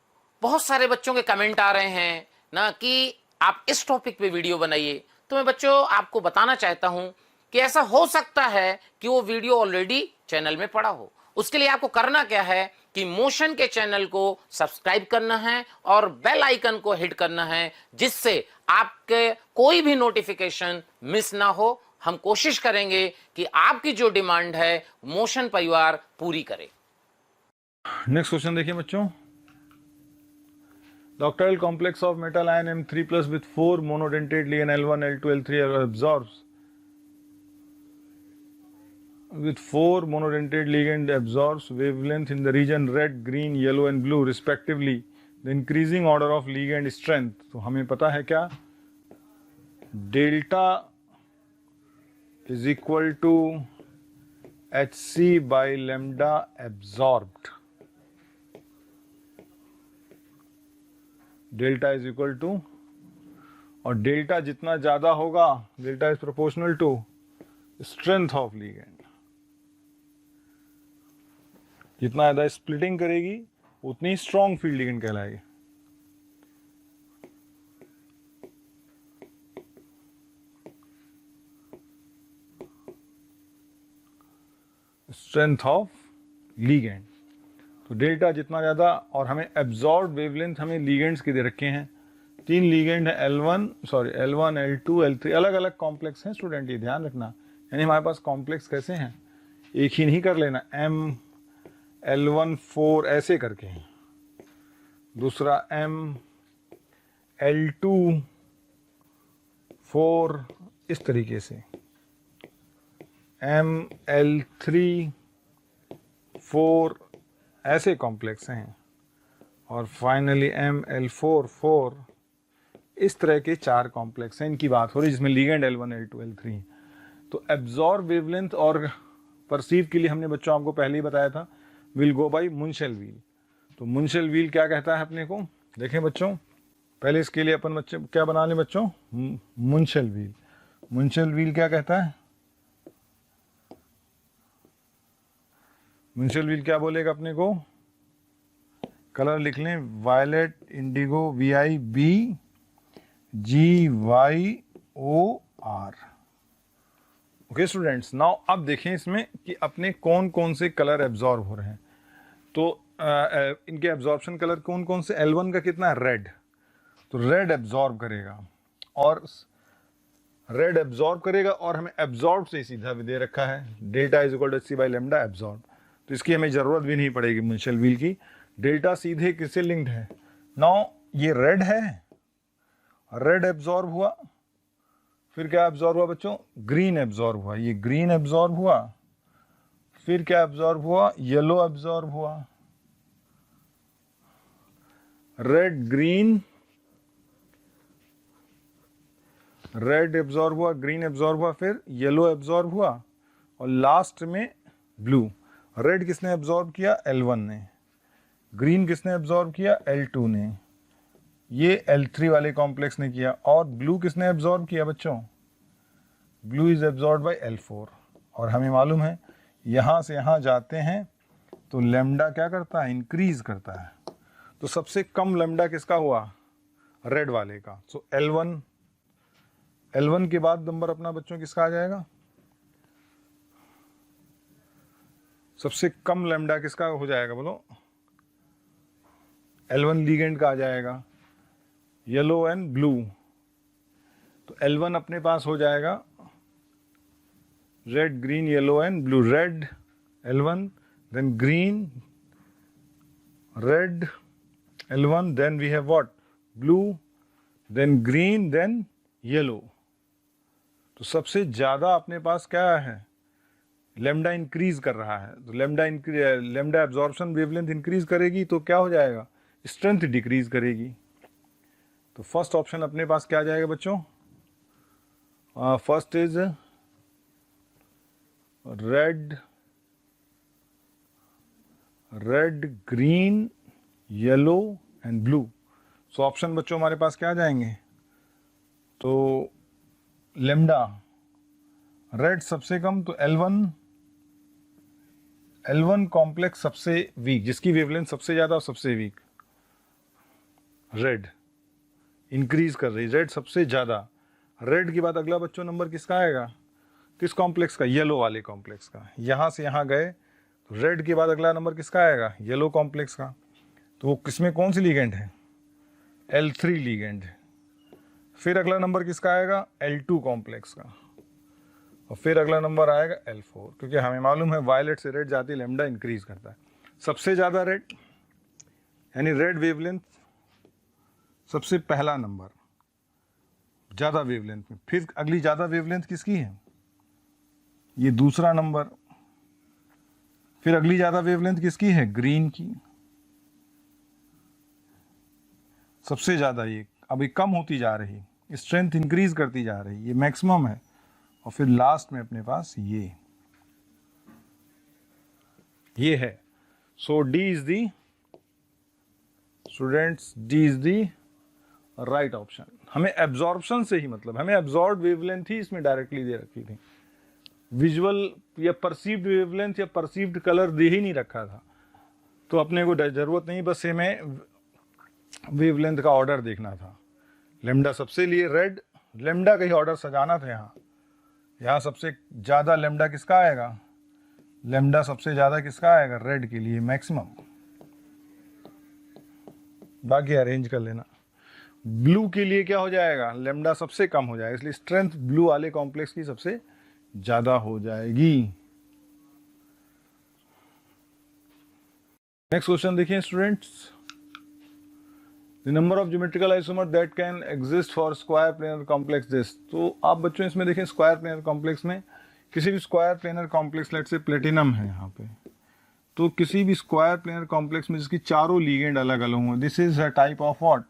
बहुत सारे बच्चों के कमेंट आ रहे हैं ना कि आप इस टॉपिक पे वीडियो बनाइए। तो मैं बच्चों आपको बताना चाहता हूं कि ऐसा हो सकता है कि वो वीडियो ऑलरेडी चैनल में पड़ा हो। उसके लिए आपको करना क्या है कि मोशन के चैनल को सब्सक्राइब करना है और बेल आइकन को हिट करना है, जिससे आपके कोई भी नोटिफिकेशन मिस ना हो। हम कोशिश करेंगे कि आपकी जो डिमांड है मोशन परिवार पूरी करे। नेक्स्ट क्वेश्चन देखिए बच्चों। The octal complex of metal ion M3 plus with 4 monodentate ligand L1, L2, L3 absorbs with 4 monodentate ligand absorbs wavelength in the region red, green, yellow and blue respectively. The increasing order of ligand strength. तो हमें पता है क्या, delta is equal to HC by lambda absorbed. Delta is equal to, और delta जितना ज्यादा होगा, delta is proportional to strength of ligand. जितना ज्यादा स्प्लिटिंग करेगी उतनी स्ट्रॉन्ग फील्ड लिगेंड कहलाएगी। Strength of ligand. तो डेल्टा जितना ज़्यादा, और हमें एब्जॉर्ब वेवलेंथ हमें लीगेंड्स के दे रखे हैं। 3 लीगेंड है L1, L2, L3, अलग अलग कॉम्प्लेक्स हैं स्टूडेंट, ये ध्यान रखना। यानी हमारे पास कॉम्प्लेक्स कैसे हैं, एक ही नहीं कर लेना, M L1 4 ऐसे करके हैं, दूसरा M L2 4 इस तरीके से, M L3 4 ऐसे कॉम्प्लेक्स हैं, और फाइनली ML4 4 इस तरह के 4 कॉम्प्लेक्स हैं। इनकी बात हो रही है जिसमें लिगेंड L1, L2, L3। तो एब्जॉर्ब वेवलेंथ और परसीव के लिए हमने बच्चों आपको पहले ही बताया था, विल गो बाई मुंशेल व्हील। तो मुंशेल व्हील क्या कहता है अपने को, देखें बच्चों, पहले इसके लिए अपन बच्चे क्या बना लें बच्चों, मुंशेल व्हील। मुंशेल व्हील क्या कहता है, मुंशेल व्हील क्या बोलेगा अपने को, कलर लिख लें, violet, indigo, VIB GYOR। Okay students, now अब देखें इसमें कि अपने कौन कौन से कलर एब्जॉर्ब हो रहे हैं। तो इनके एब्जॉर्प्शन कलर कौन कौन से, L1 का कितना है, रेड, तो रेड एब्जॉर्ब करेगा, और रेड एब्जॉर्ब करेगा, और हमें एब्जॉर्ब से सीधा भी दे रखा है delta is equal to C by lambda absorb, तो इसकी हमें ज़रूरत भी नहीं पड़ेगी मिशेल व्हील की। डेल्टा सीधे किससे लिंक्ड है, नाउ ये रेड है, रेड एब्जॉर्ब हुआ, फिर क्या एब्जॉर्ब हुआ बच्चों, ग्रीन एब्जॉर्ब हुआ, ये ग्रीन एब्जॉर्ब हुआ, फिर क्या एब्जॉर्ब हुआ, येलो एब्जॉर्ब हुआ, रेड ग्रीन, रेड एब्जॉर्ब हुआ, ग्रीन एब्जॉर्ब हुआ, फिर येलो एब्जॉर्ब हुआ, और लास्ट में ब्लू। रेड किसने एब्जॉर्ब किया, L1 ने, ग्रीन किसने एब्जॉर्ब किया, L2 ने, ये L3 वाले कॉम्प्लेक्स ने किया, और ब्लू किसने एब्जॉर्ब किया बच्चों, blue is absorb by L4। और हमें मालूम है यहाँ से यहाँ जाते हैं तो लेमडा क्या करता है, इंक्रीज करता है, तो सबसे कम लेमडा किसका हुआ, रेड वाले का, सो L1 के बाद नंबर अपना बच्चों किसका आ जाएगा, सबसे कम लेमडा किसका हो जाएगा बोलो, L1 लीगेंड का आ जाएगा, येलो एंड ब्लू, तो L1 अपने पास हो जाएगा red green yellow and blue, red L1, then green, red L1, then we have what, blue, then green, then yellow। तो सबसे ज़्यादा अपने पास क्या है, लेमडा इंक्रीज कर रहा है, तो लेमडा एब्जॉर्प्शन वेवलेंथ इंक्रीज करेगी तो क्या हो जाएगा, स्ट्रेंथ डिक्रीज करेगी। तो फर्स्ट ऑप्शन अपने पास क्या आ जाएगा बच्चों, first is red green yellow and blue. So option बच्चों हमारे पास क्या आ जाएंगे, तो लेमडा रेड सबसे कम, तो L1 कॉम्प्लेक्स सबसे वीक, जिसकी वेवलेंथ सबसे ज़्यादा और सबसे वीक, रेड इंक्रीज कर रही, रेड सबसे ज़्यादा। रेड के बाद अगला बच्चों नंबर किसका आएगा, किस कॉम्प्लेक्स का, येलो वाले कॉम्प्लेक्स का। यहाँ से यहाँ गए तो रेड के बाद अगला नंबर किसका आएगा, येलो कॉम्प्लेक्स का। तो वो किसमें कौन सी लीगेंड है, L3 लीगेंड। फिर अगला नंबर किसका आएगा, L2 कॉम्प्लेक्स का, और फिर अगला नंबर आएगा L4, क्योंकि हमें मालूम है वायलेट से रेड जाती लेमडा इंक्रीज करता है। सबसे ज़्यादा रेड यानी रेड वेवलेंथ सबसे पहला नंबर ज़्यादा वेवलेंथ में, फिर अगली ज़्यादा वेवलेंथ किसकी है, ये दूसरा नंबर, फिर अगली ज़्यादा वेवलेंथ किसकी है, ग्रीन की, सबसे ज़्यादा ये अभी कम होती जा रही, स्ट्रेंथ इंक्रीज करती जा रही, ये मैक्सिमम है, और फिर लास्ट में अपने पास ये है। So D is the students, D is the right option. हमें एब्जॉर्प्शन से ही मतलब, हमें एब्जॉर्ब वेवलेंथ ही इसमें डायरेक्टली दे रखी थी, विजुअल या परसीव्ड वेवलेंथ या परसीव्ड कलर दे ही नहीं रखा था, तो अपने को जरूरत नहीं, बस हमें वेवलेंथ का ऑर्डर देखना था। लेमडा सबसे लिए रेड, लेमडा का ही ऑर्डर सजाना था। यहाँ सबसे ज़्यादा लेमडा किसका आएगा, लेमडा सबसे ज़्यादा किसका आएगा, रेड के लिए मैक्सिमम, बाकी अरेंज कर लेना। ब्लू के लिए क्या हो जाएगा, लेमडा सबसे कम हो जाएगा, इसलिए स्ट्रेंथ ब्लू वाले कॉम्प्लेक्स की सबसे ज़्यादा हो जाएगी। नेक्स्ट क्वेश्चन देखिए students, the number of geometrical isomer that can exist for square planar complex this. तो आप बच्चों इसमें देखें, स्क्वायर प्लेनर कॉम्प्लेक्स में किसी भी स्क्वायर प्लेनर कॉम्प्लेक्स, लेट से प्लेटिनम है यहाँ पे, तो किसी भी स्क्वायर प्लेनर कॉम्प्लेक्स में जिसकी चारों लीगेंड अलग अलग हों, this is a type of what,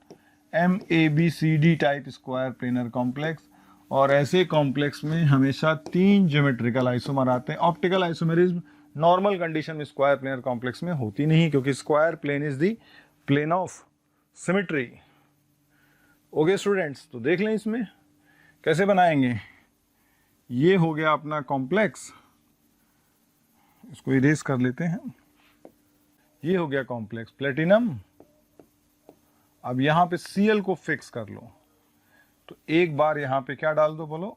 MABCD type square planar complex. और ऐसे कॉम्प्लेक्स में हमेशा 3 ज्योमेट्रिकल आइसोमर आते हैं। ऑप्टिकल आइसोमेरिज्म नॉर्मल कंडीशन में स्क्वायर प्लेनर कॉम्प्लेक्स में होती नहीं, क्योंकि square plane is the plane of symmetry. Okay students, तो देख लें इसमें कैसे बनाएंगे। ये हो गया अपना कॉम्प्लेक्स, इसको इरेज कर लेते हैं। ये हो गया कॉम्प्लेक्स प्लेटिनम। अब यहाँ पे Cl को फिक्स कर लो, तो एक बार यहाँ पे क्या डाल दो बोलो,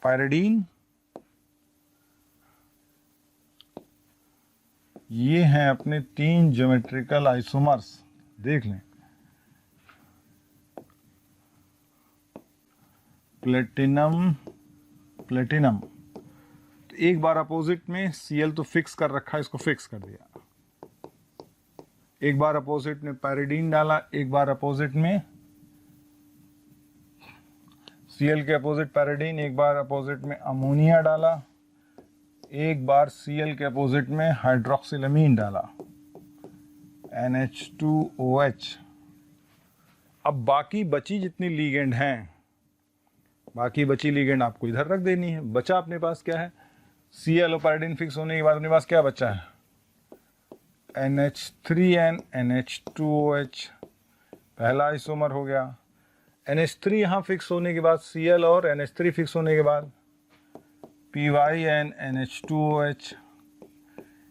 पायरिडीन। ये हैं अपने 3 ज्योमेट्रिकल आइसोमर्स, देख लें। प्लेटिनम, प्लेटिनम, तो एक बार अपोजिट में Cl तो फिक्स कर रखा है, इसको फिक्स कर दिया। एक बार अपोजिट में पैरिडीन डाला, एक बार अपोजिट में Cl के अपोजिट पैरिडीन, एक बार अपोजिट में अमोनिया डाला, एक बार Cl के अपोजिट में हाइड्रोक्सिलमीन डाला, NH2OH। अब बाकी बची जितनी लीगेंड हैं, बाकी बची लीगेंड आपको इधर रख देनी है। बचा अपने पास क्या है, Cl और पैरिडीन फिक्स होने के बाद अपने पास क्या बचा है, NH3N NH2OH, पहला आइसोमर हो गया। NH3 यहाँ फिक्स होने के बाद, Cl और NH3 फिक्स होने के बाद PYN NH2OH।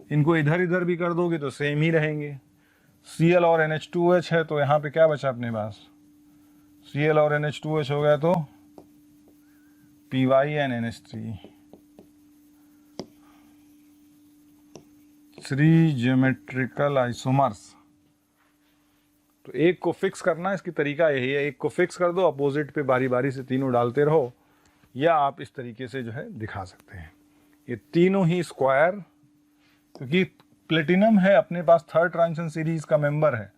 इनको इधर इधर भी कर दोगे तो सेम ही रहेंगे। Cl और NH2OH है तो यहाँ पे क्या बचा अपने पास, Cl और NH2OH हो गया तो PYN NH3। 3 geometrical isomers. तो एक को फिक्स करना, इसकी तरीका यही है, एक को फिक्स कर दो, अपोजिट पे बारी बारी से तीनों डालते रहो, या आप इस तरीके से जो है दिखा सकते हैं। ये तीनों ही स्क्वायर, क्योंकि प्लेटिनम है अपने पास थर्ड ट्रांजिशन सीरीज का मेंबर है,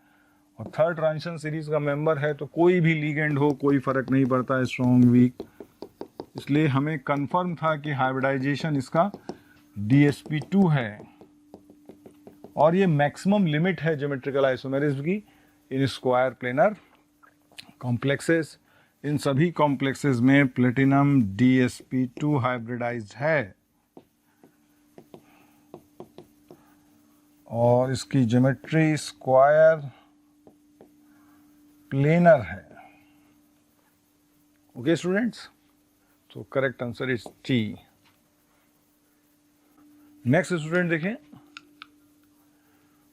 और थर्ड ट्रांजिशन सीरीज का मेंबर है तो कोई भी लीगेंड हो कोई फर्क नहीं पड़ता है, स्ट्रॉन्ग वीक। इसलिए हमें कंफर्म था कि हाइब्रिडाइजेशन इसका DsP2 है, और ये मैक्सिमम लिमिट है ज्योमेट्रिकल आइसोमेरिज्म की इन स्क्वायर प्लेनर कॉम्प्लेक्सेस। इन सभी कॉम्प्लेक्सेस में प्लेटिनम DsP2 हाइब्रिडाइज्ड है, और इसकी ज्योमेट्री स्क्वायर प्लेनर है। ओके स्टूडेंट्स, तो correct answer is T। Next student देखें,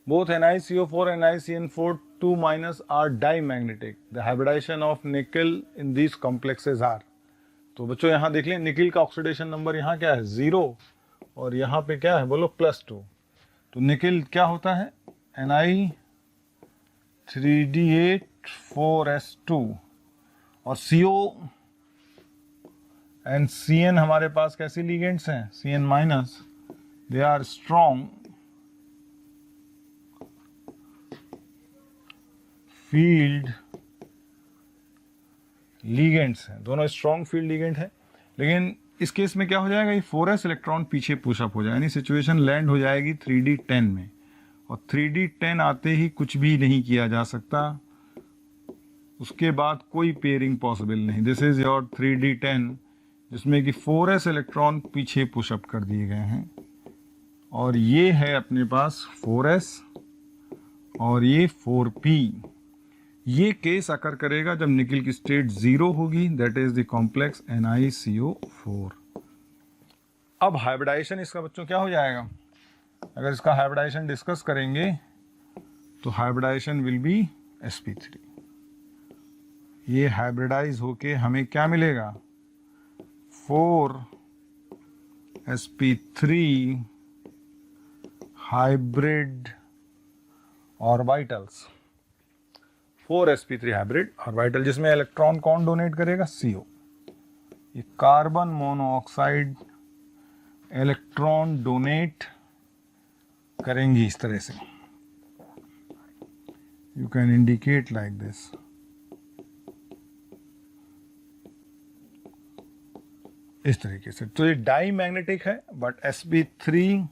both NiCO4 and NiCN4 2- are dimagnetic. The hybridization of nickel in these complexes are। तो बच्चों यहाँ देख लें, निकिल का ऑक्सीडेशन नंबर यहाँ क्या है 0, और यहाँ पे क्या है बोलो +2। तो निकिल क्या होता है Ni3D8 4s2, और CO एंड Cn हमारे पास कैसी लीगेंड्स हैं, Cn-, they are strong field ligands हैं, दोनों स्ट्रॉन्ग फील्ड लीगेंड है। लेकिन इस केस में क्या हो जाएगा, ये 4s इलेक्ट्रॉन पीछे पुशअप हो जाएगा, यानी सिचुएशन लैंड हो जाएगी 3D10 में, और 3D10 आते ही कुछ भी नहीं किया जा सकता, उसके बाद कोई पेयरिंग पॉसिबल नहीं। दिस इज योर 3D10, जिसमें कि 4s इलेक्ट्रॉन पीछे पुशअप कर दिए गए हैं, और ये है अपने पास 4s और ये 4p। ये केस अकर करेगा जब निकिल की स्टेट 0 होगी, that is the complex NiCO4। अब हाइब्रिडाइजेशन इसका बच्चों क्या हो जाएगा, अगर इसका हाइब्रिडाइजेशन डिस्कस करेंगे तो हाइब्रिडाइजेशन विल बी sp3। ये हाइब्रिडाइज होके हमें क्या मिलेगा, 4sp3 hybrid orbitals, 4sp3 hybrid orbital, जिसमें इलेक्ट्रॉन कौन डोनेट करेगा, CO। ये कार्बन मोनोऑक्साइड इलेक्ट्रॉन डोनेट करेंगी इस तरह से, you can indicate like this. इस तरीके से, तो ये डाई मैग्नेटिक है, but sp3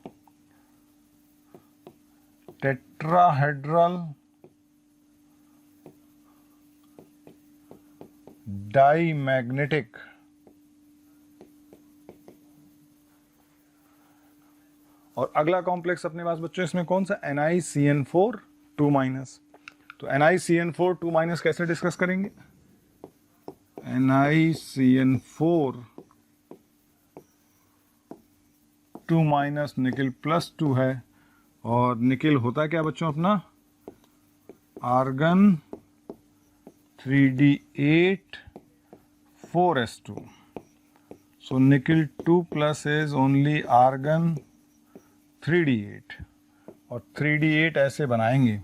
tetrahedral diamagnetic. और अगला कॉम्प्लेक्स अपने पास बच्चों इसमें कौन सा, NiCN4 2-। तो NiCN4 2- कैसे डिस्कस करेंगे, NiCN4 2- निकिल +2 है, और निकिल होता है क्या बच्चों अपना, argon 3D8 4s2। So nickel 2+ is only argon 3D8, और 3d8 ऐसे बनाएंगे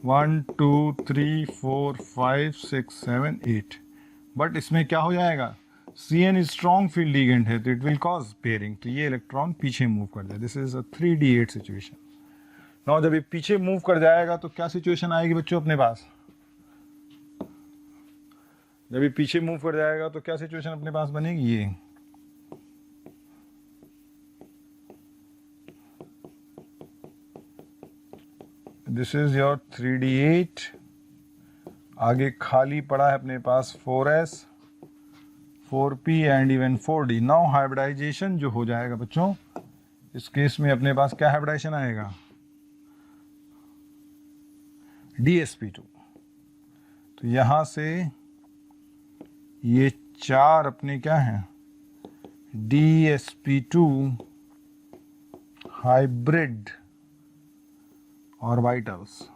1 2 3 4 5 6 7 8, बट इसमें क्या हो जाएगा, Cn स्ट्रॉन्ग फील्ड लिगेंड है तो इट विल कॉज पेयरिंग, तो ये इलेक्ट्रॉन पीछे मूव कर जाए। This is a 3d8 situation. Now जब ये पीछे मूव कर जाएगा तो क्या सिचुएशन आएगी बच्चों अपने पास, जब ये पीछे मूव कर जाएगा तो क्या सिचुएशन अपने पास बनेगी, ये दिस इज योर 3d8, आगे खाली पड़ा है अपने पास 4s 4p and even 4d। Now hybridisation जो हो जाएगा बच्चों, इस केस में अपने पास क्या हाइब्रिडाइजेशन आएगा, dsp2। तो यहां से ये 4 अपने क्या हैं, dsp2 हाइब्रिड ऑर्बिटल्स,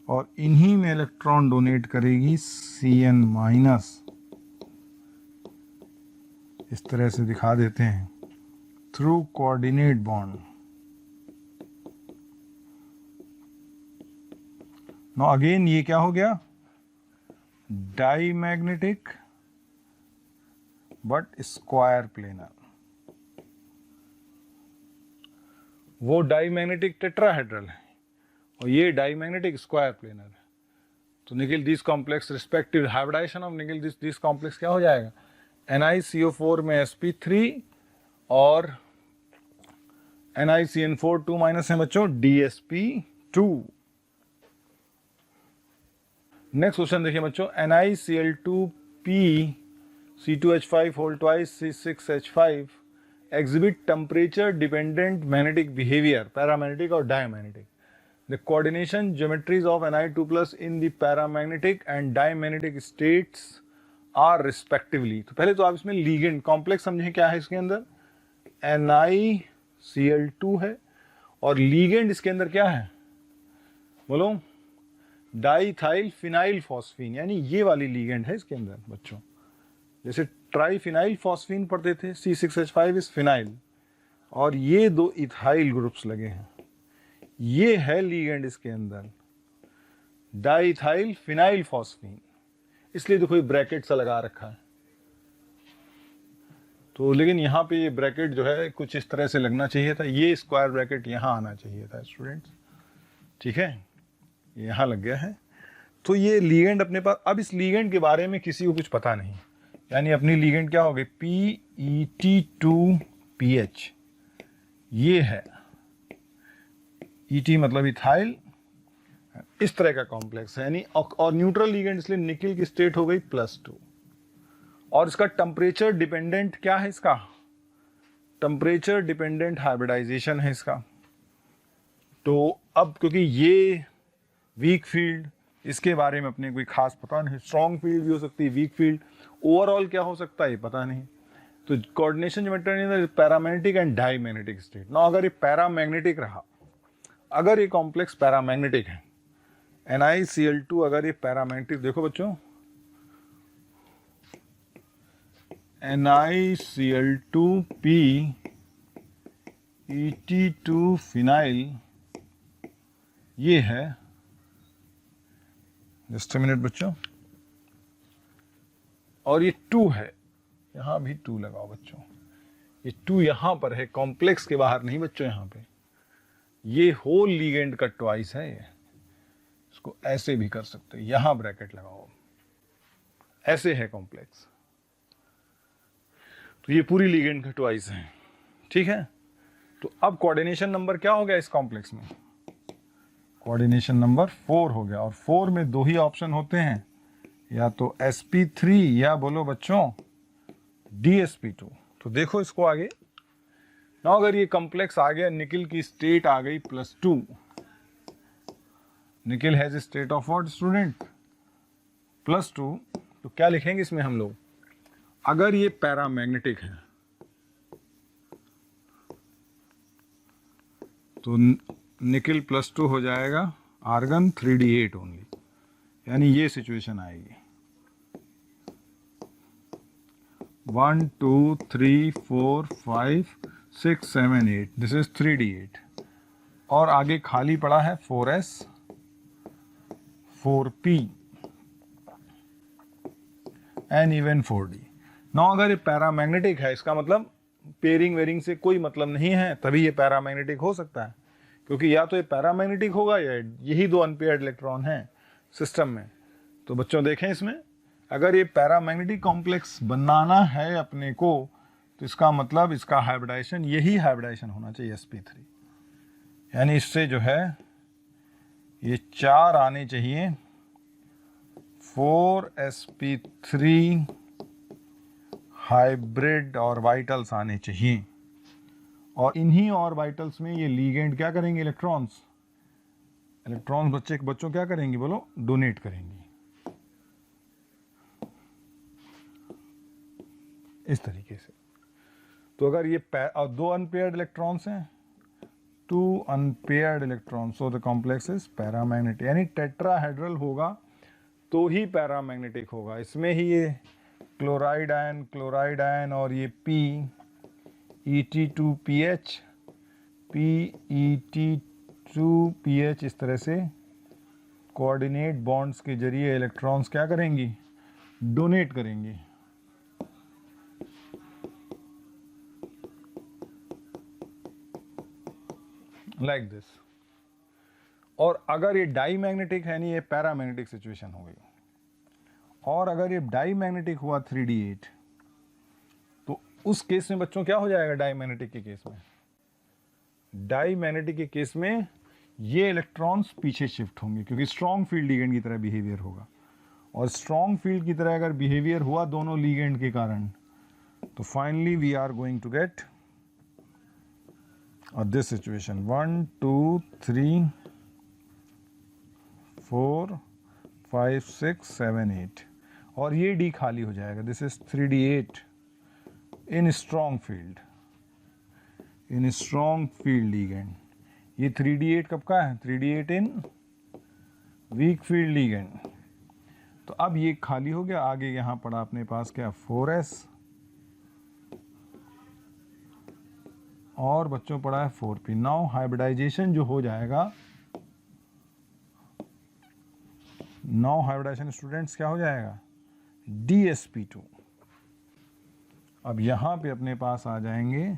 और इन्हीं में इलेक्ट्रॉन डोनेट करेगी Cn माइनस। इस तरह से दिखा देते हैं through coordinate bond. Now again ये क्या हो गया, डाईमैग्नेटिक बट स्क्वायर प्लेनर। वो डाईमैग्नेटिक टेट्राहेड्रल है और ये डाईमैग्नेटिक स्क्वायर प्लेनर है। तो nickel this complex respective hybridisation of nickel this complex क्या हो जाएगा, NiCO4 में sp3 और NiCN4 2 माइनस है बच्चों dsp2। नेक्स्ट क्वेश्चन देखिए बच्चों, NiCl2p C2H5 whole twice C6H5 exhibit temperature dependent magnetic behavior, paramagnetic और diamagnetic. The coordination geometries of Ni2 plus in the paramagnetic and diamagnetic states are respectively। तो पहले तो आप इसमें लिगेंड कॉम्प्लेक्स समझें क्या है इसके अंदर, NiCl2 है और लिगेंड इसके अंदर क्या है बोलो, डाईथाइल फिनाइल फॉस्फीन, यानी ये वाली लिगेंड है इसके अंदर बच्चों। जैसे ट्राईफिनाइल फॉस्फीन पढ़ते थे, C6H5 इज फिनाइल, और ये 2 इथाइल ग्रुप्स लगे हैं, ये है लिगेंड इसके अंदर डाईथाइल फिनाइल फॉस्फीन, इसलिए देखो ये ब्रैकेट सा लगा रखा है। तो लेकिन यहाँ पे ये ब्रैकेट जो है कुछ इस तरह से लगना चाहिए था, ये स्क्वायर ब्रैकेट यहाँ आना चाहिए था स्टूडेंट्स, ठीक है, यहाँ लग गया है। तो ये लिगेंड अपने पास, अब इस लिगेंड के बारे में किसी को कुछ पता नहीं, यानी अपनी लिगेंड क्या हो गई, PET2PH, ये है ET मतलब इथाइल, इस तरह का कॉम्प्लेक्स है, यानी और न्यूट्रल लिगेंड इसलिए निकिल की स्टेट हो गई +2, और इसका टेम्परेचर डिपेंडेंट क्या है, इसका टेम्परेचर डिपेंडेंट हाइब्रिडाइजेशन है इसका। तो अब क्योंकि ये वीक फील्ड, इसके बारे में अपने कोई खास पता नहीं, स्ट्रॉन्ग फील्ड भी हो सकती है, वीक फील्ड, ओवरऑल क्या हो सकता है ये पता नहीं। तो coordination geometry paramagnetic and diamagnetic state. ना अगर ये पैरामैग्नेटिक रहा, अगर ये कॉम्प्लेक्स पैरामैग्नेटिक है, NiCl2 अगर ये पैरामैग्नेटिक, देखो बच्चों NiCl2p ET2 फिनाइल, ये है, जस्ट अ मिनट बच्चों, और ये 2 है, यहां भी 2 लगाओ बच्चों, ये 2 यहां पर है, कॉम्प्लेक्स के बाहर नहीं बच्चों, यहां पे ये होल लिगेंड का ट्वाइस है, ये इसको ऐसे भी कर सकते, यहां ब्रैकेट लगाओ, ऐसे है कॉम्प्लेक्स, तो ये पूरी लिगेंड का ट्वाइस है, ठीक है। तो अब कोऑर्डिनेशन नंबर क्या हो गया इस कॉम्प्लेक्स में, कोऑर्डिनेशन नंबर 4 हो गया, और 4 में 2 ही ऑप्शन होते हैं, या तो sp3 या बोलो बच्चों dsp2। तो देखो इसको आगे ना, अगर ये कॉम्प्लेक्स आ गया, निकिल की स्टेट आ गई +2, nickel has a state of what student, +2, तो क्या लिखेंगे इसमें हम लोग, अगर ये पैरामैग्नेटिक है तो निकिल +2 हो जाएगा, आर्गन 3d8 ओनली, यानी ये सिचुएशन आएगी 1 2 3 4 5 6 7 8, दिस इज 3d8 और आगे खाली पड़ा है 4s 4p and even 4d। Now अगर ये पैरामैग्नेटिक है, इसका मतलब पेयरिंग वेरिंग से कोई मतलब नहीं है, तभी ये पैरामैग्नेटिक हो सकता है, क्योंकि या तो ये पैरामैग्नेटिक होगा या यही दो अनपेयर्ड इलेक्ट्रॉन हैं सिस्टम में। तो बच्चों देखें, इसमें अगर ये पैरामैग्नेटिक कॉम्प्लेक्स बनाना है अपने को, तो इसका मतलब इसका हाइब्रिडाइजेशन, यही हाइब्रिडाइजेशन होना चाहिए sp3, यानी इससे जो है ये 4 आने चाहिए 4sp3 हाइब्रिड ऑर्बिटल्स आने चाहिए, और इन्हीं ऑर्बिटल्स में ये लीगेंड क्या करेंगे, इलेक्ट्रॉन्स बच्चों क्या करेंगे बोलो, डोनेट करेंगी इस तरीके से। तो अगर ये और 2 अनपेयर्ड इलेक्ट्रॉन्स हैं, 2 unpaired electrons, so the complex is paramagnetic, यानी टेट्राहेड्रल होगा तो ही पैरामैग्नेटिक होगा। इसमें ही ये क्लोराइड आयन और ये PeT2PH PeT2PH इस तरह से कोऑर्डिनेट बॉन्ड्स के जरिए इलेक्ट्रॉन्स क्या करेंगी, डोनेट करेंगी। Like this. और अगर ये डाईमैग्नेटिक है, नहीं ये पैरामैग्नेटिक सिचुएशन हो गई, और अगर ये डाईमैग्नेटिक हुआ 3d8, तो उस केस में बच्चों क्या हो जाएगा, डाईमैग्नेटिक के केस में, डाईमैग्नेटिक के केस में ये इलेक्ट्रॉन्स पीछे शिफ्ट होंगे, क्योंकि स्ट्रॉन्ग फील्ड लीगेंड की तरह बिहेवियर होगा, और स्ट्रॉन्ग फील्ड की तरह अगर बिहेवियर हुआ दोनों लीगेंड के कारण, तो finally we are going to get this situation 1 2 3 4 5 6 7 8, और ये डी खाली हो जाएगा। This is 3d8 in strong field, ligand. ये 3d8 कब का है, 3d8 इन वीक फील्ड लीगेंड। तो अब ये खाली हो गया, आगे यहां पड़ा अपने पास क्या, 4s, और बच्चों पड़ा है 4p। नाउ हाइब्रिडाइजेशन जो हो जाएगा, नाउ हाइब्रिडाइजेशन स्टूडेंट्स क्या हो जाएगा, dsp2। अब यहां पे अपने पास आ जाएंगे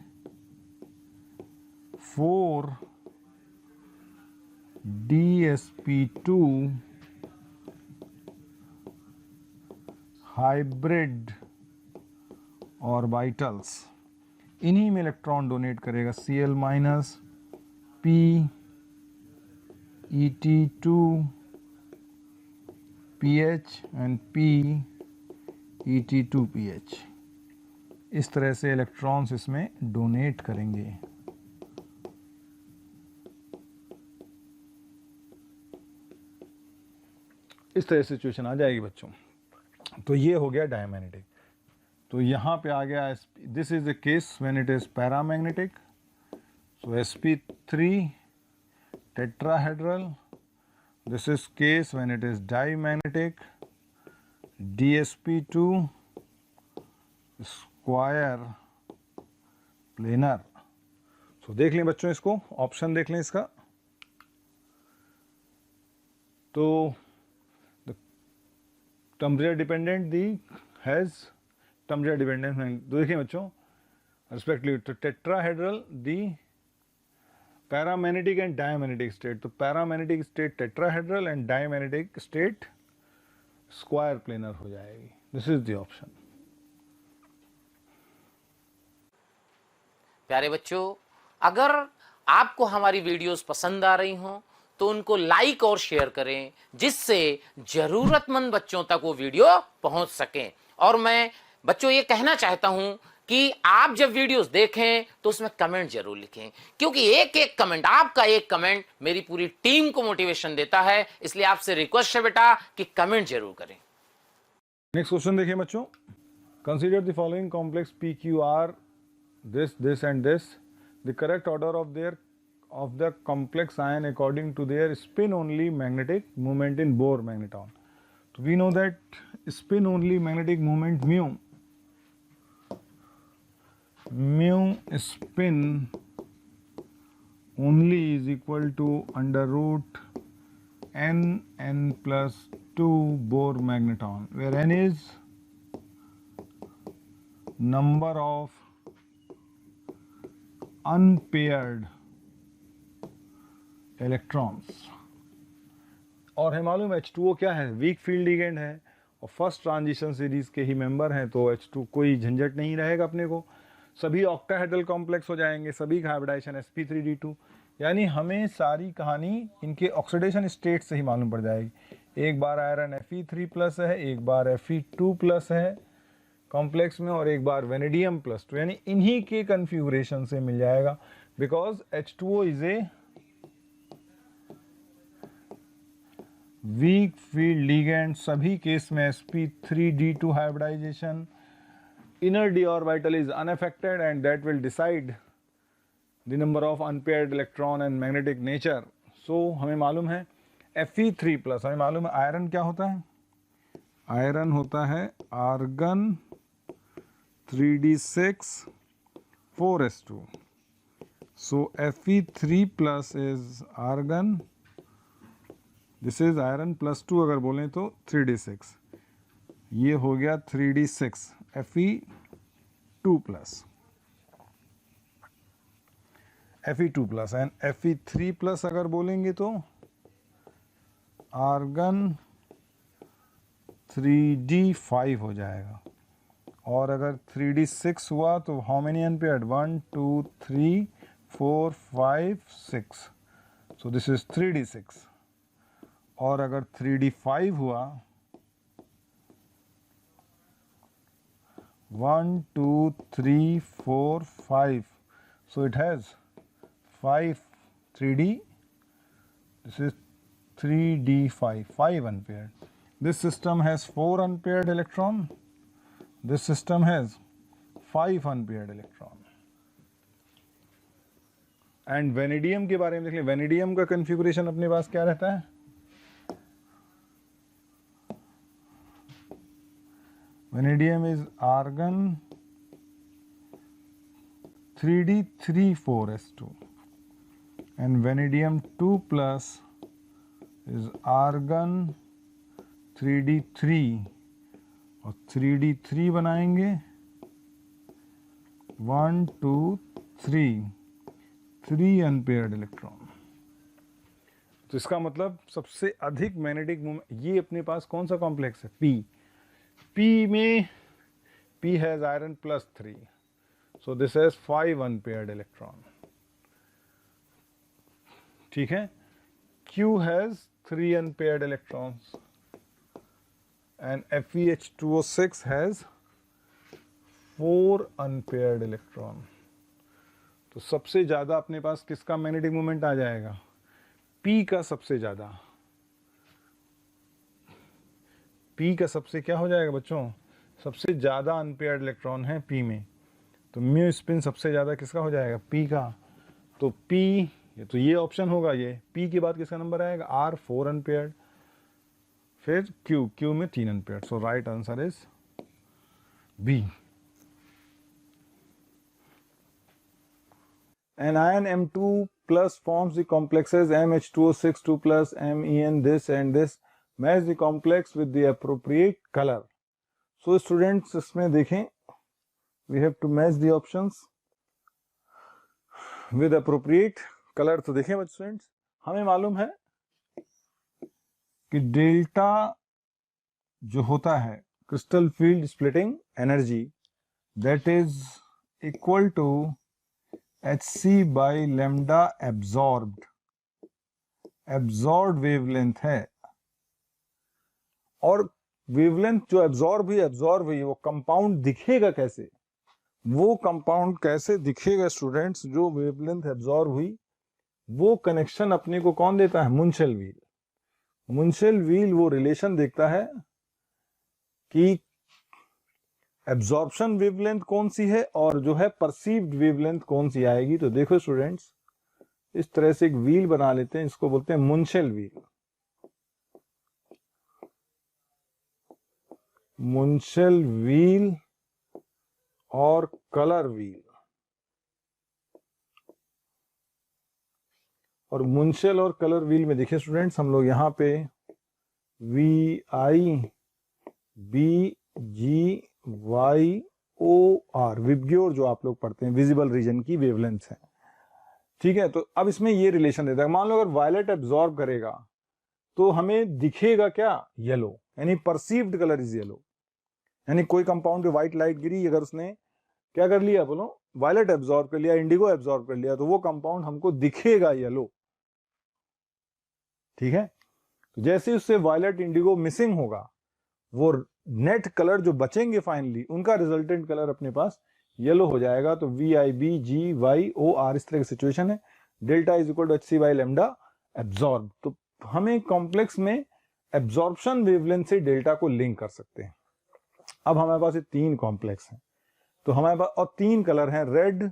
4dsp2 हाइब्रिड ऑर्बिटल्स, इन्हीं में इलेक्ट्रॉन डोनेट करेगा Cl minus PeT2PH and PeT2PH। इस तरह से इलेक्ट्रॉन्स इसमें डोनेट करेंगे। इस तरह से सिचुएशन आ जाएगी बच्चों। तो ये हो गया डायमैग्नेटिक। तो यहाँ पे आ गया, this is the case when it is paramagnetic. So sp3 tetrahedral. This is case when it is dimagnetic. dsp2 square planar. So देख लें बच्चों, इसको ऑप्शन देख लें इसका। तो temperature dependent the has temperature dependent। देखिए बच्चों, respectively to tetrahedral the paramagnetic and diamagnetic state। तो paramagnetic state tetrahedral and diamagnetic state square planar हो जाएगी। This is the option। प्यारे बच्चों, अगर आपको हमारी वीडियोस पसंद आ रही हों तो उनको लाइक और शेयर करें, जिससे जरूरतमंद बच्चों तक वो वीडियो पहुंच सके। और मैं बच्चों ये कहना चाहता हूं कि आप जब वीडियोस देखें तो उसमें कमेंट जरूर लिखें, क्योंकि एक एक कमेंट, आपका एक कमेंट मेरी पूरी टीम को मोटिवेशन देता है। इसलिए आपसे रिक्वेस्ट है बेटा कि कमेंट जरूर करें। नेक्स्ट क्वेश्चन देखिए बच्चों, consider the following complex PQR, this and this, the correct order of the complex ion according to their spin only magnetic moment in Bohr magneton। So we know that spin only magnetic moment mu mu spin only is equal to under root n plus 2 Bohr magneton, where n is number of unpaired electrons. और है मालूम H2O क्या है, week field ligand है और first transition series के ही member हैं, तो H2 कोई झंझट नहीं रहेगा अपने को, सभी ऑक्टाहेड्रल कॉम्प्लेक्स हो जाएंगे, सभी का हाइब्रिडाइजेशन sp3d2, यानी हमें सारी कहानी इनके ऑक्सीडेशन स्टेट से ही मालूम पड़ जाएगी। एक बार आयरन Fe3+ है, एक बार Fe2+ है कॉम्प्लेक्स में, और एक बार वेनेडियम +2, यानी इन्हीं के कन्फिगुरेशन से मिल जाएगा, because H2O is a weak field ligand, सभी केस में sp3d2 hybridisation, inner d orbital is unaffected and that will decide the number of unpaired electron and magnetic nature. So हमें मालूम है Fe3+, हमें मालूम है आयरन क्या होता है, आयरन होता है argon 3d6 4s2. So Fe3+ is argon, this is iron +2 अगर बोलें तो 3d6, ये हो गया 3d6 Fe2+, Fe2+ and Fe3+ अगर बोलेंगे तो आर्गन 3d5 हो जाएगा, और अगर 3d6 हुआ तो how many unpaired, 1 2 3 4 5 6, so this is 3d6, और अगर 3d5 हुआ 1 2 3 4 5, so it has 5 3d, this is 3d5, 5 unpaired. This system has 4 unpaired electron, this system has 5 unpaired electron. And vanadium के बारे में देख लें, वेनेडियम का कन्फिगुरेशन अपने पास क्या रहता है, vanadium is argon 3d3 4s2 and vanadium 2+ is argon 3d3, और 3d3 बनाएंगे 1 2 3 3 अनपेयर्ड इलेक्ट्रॉन। तो इसका मतलब सबसे अधिक मैग्नेटिक मोमेंट, ये अपने पास कौन सा कॉम्प्लेक्स है, P में P has iron +3, so this has 5 unpaired electron, ठीक है। Q has 3 unpaired electrons and FeH2O6 has 4 unpaired electron। तो सबसे ज्यादा अपने पास किसका मैग्नेटिक मोमेंट आ जाएगा, P का सबसे ज्यादा, P का सबसे क्या हो जाएगा बच्चों, सबसे ज्यादा अनपेयर्ड इलेक्ट्रॉन है P में, तो म्यू स्पिन सबसे ज्यादा किसका हो जाएगा, P का। तो P, तो ये ऑप्शन होगा, ये P के बाद किसका नंबर आएगा, R 4 अनपेयर्ड, फिर Q में 3 unpaired, so right answer is B। An ion M2+ forms the complexes MH2O6 2+, MEN this and this. Match the complex with the appropriate color. So students, इसमें देखें, we have to match the options with appropriate color. तो देखें बच्चे students, हमें मालूम है कि delta जो होता है crystal field splitting energy, that is equal to Hc by lambda absorbed, absorb wavelength है, और वेवलेंथ जो एब्जॉर्ब हुई वो कंपाउंड दिखेगा कैसे, वो कंपाउंड कैसे दिखेगा स्टूडेंट्स, जो वेवलेंथ एब्जॉर्ब हुई वो कनेक्शन अपने को कौन देता है, मुंशेल व्हील। मुंशेल व्हील वो रिलेशन देखता है कि एब्जॉर्प्शन वेवलेंथ कौन सी है और जो है परसीव्ड वेवलेंथ कौन सी आएगी। तो देखो स्टूडेंट्स, इस तरह से एक व्हील बना लेते हैं, इसको बोलते हैं मुंशेल व्हील। मुंशेल व्हील और कलर व्हील, और मुंशल और कलर व्हील में देखिए स्टूडेंट्स, हम लोग यहाँ पे VIBGYOR विबग्योर जो आप लोग पढ़ते हैं विजिबल रीजन की वेवलेंथ है, ठीक है। तो अब इसमें ये रिलेशन देता है, मान लो अगर वायलेट एब्जॉर्ब करेगा तो हमें दिखेगा क्या, येलो, यानी परसीव्ड कलर इज येलो। यानी कोई कंपाउंड पे व्हाइट लाइट गिरी, अगर उसने क्या कर लिया बोलो, वायलेट एब्जॉर्ब कर लिया, इंडिगो एब्जॉर्ब कर लिया, तो वो कंपाउंड हमको दिखेगा येलो, ठीक है। तो जैसे उससे वायलेट इंडिगो मिसिंग होगा, वो नेट कलर जो बचेंगे फाइनली उनका रिजल्टेंट कलर अपने पास येलो हो जाएगा। तो VIBGYOR इस तरह की सिचुएशन है। Delta is equal to HC by lambda absorb. तो हमें कॉम्प्लेक्स में एब्जॉर्प्शन वेवलेंथ से डेल्टा को लिंक कर सकते हैं। अब हमारे पास ये 3 कॉम्प्लेक्स हैं, तो हमारे पास और 3 कलर हैं, रेड,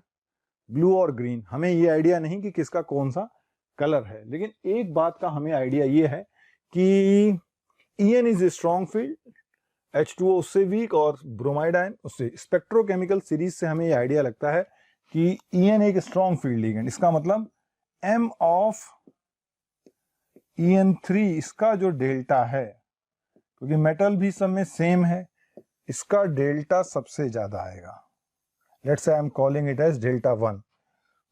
ब्लू और ग्रीन। हमें ये आइडिया नहीं कि किसका कौन सा कलर है, लेकिन एक बात का हमें आइडिया ये है कि EN is a strong field, H2O उससे वीक और ब्रोमाइड आयन उससे। स्पेक्ट्रोकेमिकल सीरीज से हमें ये आइडिया लगता है कि EN एक स्ट्रॉन्ग फील्ड लिगेंड, इसका मतलब M ऑफ EN3 इसका जो डेल्टा है, क्योंकि मेटल भी सब में सेम है, इसका डेल्टा सबसे ज्यादा आएगा। Let's say I am calling it as delta 1।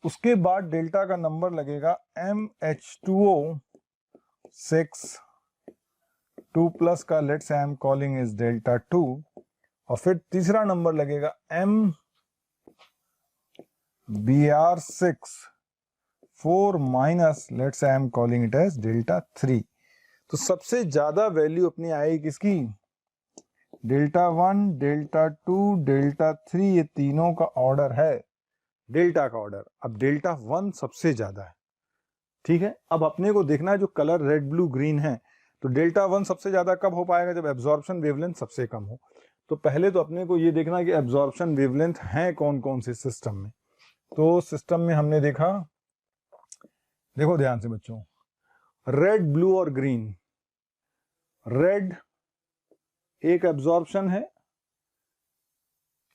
उसके बाद डेल्टा का नंबर लगेगा MH2O 6 2 प्लस का, let's say I am calling is delta 2। और फिर तीसरा नंबर लगेगा MBr6 4 minus, let's say I am calling it as delta 3। तो सबसे ज्यादा वैल्यू अपनी आएगी किसकी, डेल्टा 1, डेल्टा 2, डेल्टा 3, ये तीनों का ऑर्डर है डेल्टा का ऑर्डर। अब डेल्टा 1 सबसे ज्यादा है, ठीक है। अब अपने को देखना है जो कलर रेड, ब्लू, ग्रीन है, तो डेल्टा 1 सबसे ज्यादा कब हो पाएगा, जब एब्जॉर्प्शन वेवलेंथ सबसे कम हो। तो पहले तो अपने को ये देखना है कि एब्जॉर्प्शन वेवलेंथ है कौन कौन से सिस्टम में। तो सिस्टम में हमने देखा, देखो ध्यान से बच्चों, रेड, ब्लू और ग्रीन। रेड एक एब्जॉर्प्शन है,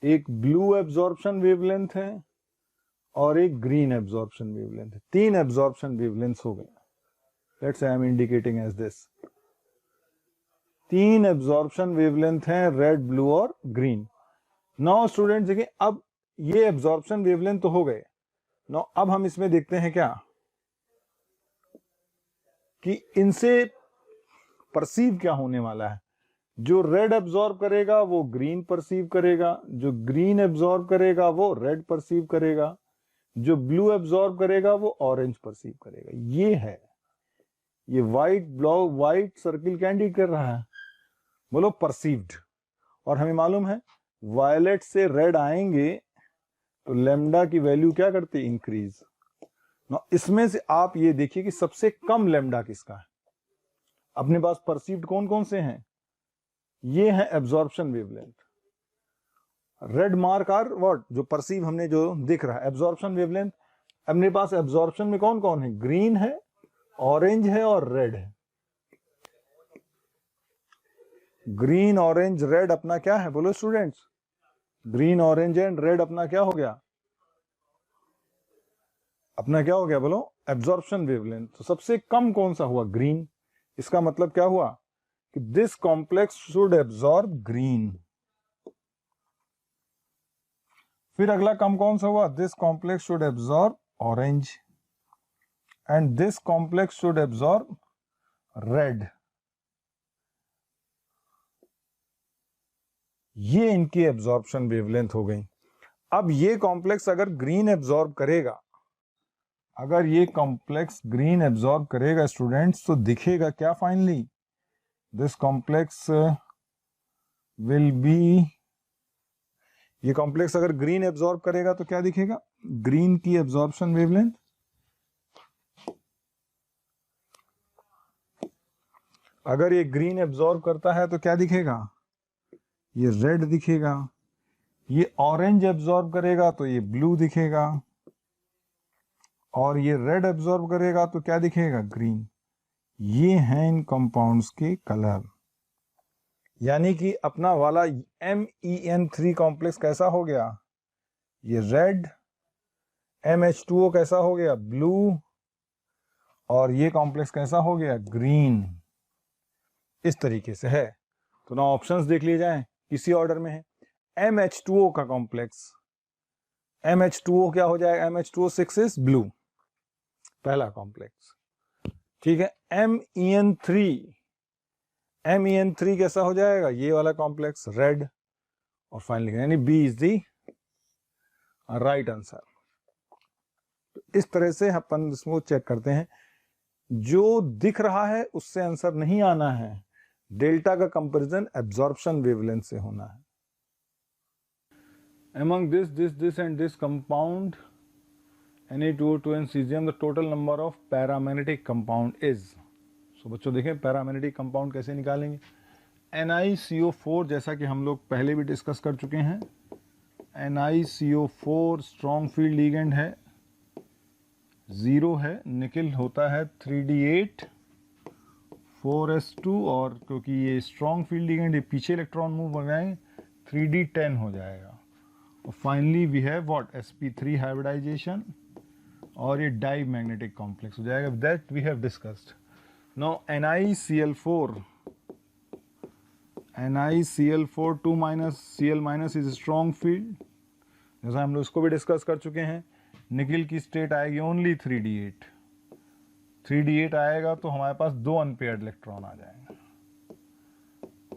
एक ब्लू एब्जॉर्प्शन वेवलेंथ है और एक ग्रीन एब्जॉर्प्शन वेवलेंथ है। 3 एब्जॉर्प्शन वेवलेंथ्स हो गए। Let's I am indicating as this. 3 absorption wavelength हैं, रेड, ब्लू और ग्रीन। नाउ स्टूडेंट्स देखिए, अब ये एब्जॉर्प्शन वेवलेंथ तो हो गए। नाउ अब हम इसमें देखते हैं क्या कि इनसे परसीव क्या होने वाला है। जो रेड एब्जॉर्ब करेगा वो ग्रीन परसीव करेगा, जो ग्रीन एब्जॉर्ब करेगा वो रेड परसीव करेगा, जो ब्लू एब्जॉर्ब करेगा वो ऑरेंज परसीव करेगा। ये है, ये व्हाइट ब्लॉक, व्हाइट सर्किल क्या इंडिकेट कर रहा है, बोलो परसीव्ड। और हमें मालूम है वायलेट से रेड आएंगे तो लैम्डा की वैल्यू क्या करती है, इंक्रीज। इसमें से आप ये देखिए कि सबसे कम लैम्डा किसका है। अपने पास परसीव्ड कौन कौन से हैं, ये है absorption wavelength. Red mark are what, जो परसीव हमने जो दिख रहा है एब्जॉर्प्शन वेवलेंथ। अपने पास एब्जॉर्प्शन में कौन कौन है, ग्रीन है, ऑरेंज है और रेड है। ग्रीन, ऑरेंज, रेड अपना क्या है, बोलो students, green, orange and red अपना क्या हो गया, अपना क्या हो गया बोलो, एब्जॉर्प्शन वेवलेंथ। तो सबसे कम कौन सा हुआ, ग्रीन। इसका मतलब क्या हुआ कि this complex should absorb green. फिर अगला कम कौन सा हुआ, this complex should absorb orange and this complex should absorb red. ये इनकी एब्जॉर्प्शन वेवलेंथ हो गई। अब ये कॉम्प्लेक्स अगर ग्रीन एब्जॉर्ब करेगा, अगर ये कॉम्प्लेक्स ग्रीन एब्जॉर्ब करेगा स्टूडेंट्स, तो दिखेगा क्या finally, this complex will be, ये कॉम्प्लेक्स अगर ग्रीन एब्जॉर्ब करेगा तो क्या दिखेगा, ग्रीन की एब्जॉर्प्शन वेवलेंथ। अगर ये ग्रीन एब्जॉर्ब करता है तो क्या दिखेगा, ये रेड दिखेगा। ये ऑरेंज एब्जॉर्ब करेगा तो ये ब्लू दिखेगा, और ये रेड एब्जॉर्ब करेगा तो क्या दिखेगा, ग्रीन। ये हैं इन कंपाउंड्स के कलर। यानी कि अपना वाला MEN3 कॉम्प्लेक्स कैसा हो गया, ये रेड, MH2O कैसा हो गया, ब्लू, और ये कॉम्प्लेक्स कैसा हो गया, ग्रीन, इस तरीके से है। तो ना ऑप्शंस देख लिए जाएं, किसी ऑर्डर में है। MH2O का कॉम्प्लेक्स, MH2O क्या हो जाएगा, MH2O6 इज ब्लू, पहला कॉम्प्लेक्स। ठीक है, MEN3 कैसा हो जाएगा, ये वाला कॉम्प्लेक्स, रेड। और फाइनली यानी B is the right answer. इस तरह से अपन इसको चेक करते हैं, जो दिख रहा है उससे आंसर नहीं आना है, डेल्टा का कंपैरिजन एब्जॉर्प्शन वेवलेंथ से होना है। Among this and this compound Na2O2 and cesium, the total number of paramagnetic compound is. So बच्चों देखें पैरामैग्नेटिक कंपाउंड कैसे निकालेंगे। NiCO4 जैसा कि हम लोग पहले भी डिस्कस कर चुके हैं, NiCO4 स्ट्रॉन्ग फील्ड लिगेंड है, 0 है, निकल होता है 3d8 4s2, और क्योंकि ये स्ट्रॉन्ग फील्ड लिगेंड, ये पीछे इलेक्ट्रॉन मूव हो जाएंगे, 3d10 हो जाएगा। और finally we have what, sp3 hybridisation, और ये डाई मैग्नेटिक कॉम्प्लेक्स हो जाएगा। That we have discussed. Now NiCl4 2 Cl- is strong field, जैसा हम लोग इसको भी डिस्कस कर चुके हैं। निकिल की स्टेट आएगी ओनली 3d8 आएगा तो हमारे पास 2 अनपेयर्ड इलेक्ट्रॉन आ जाएंगे,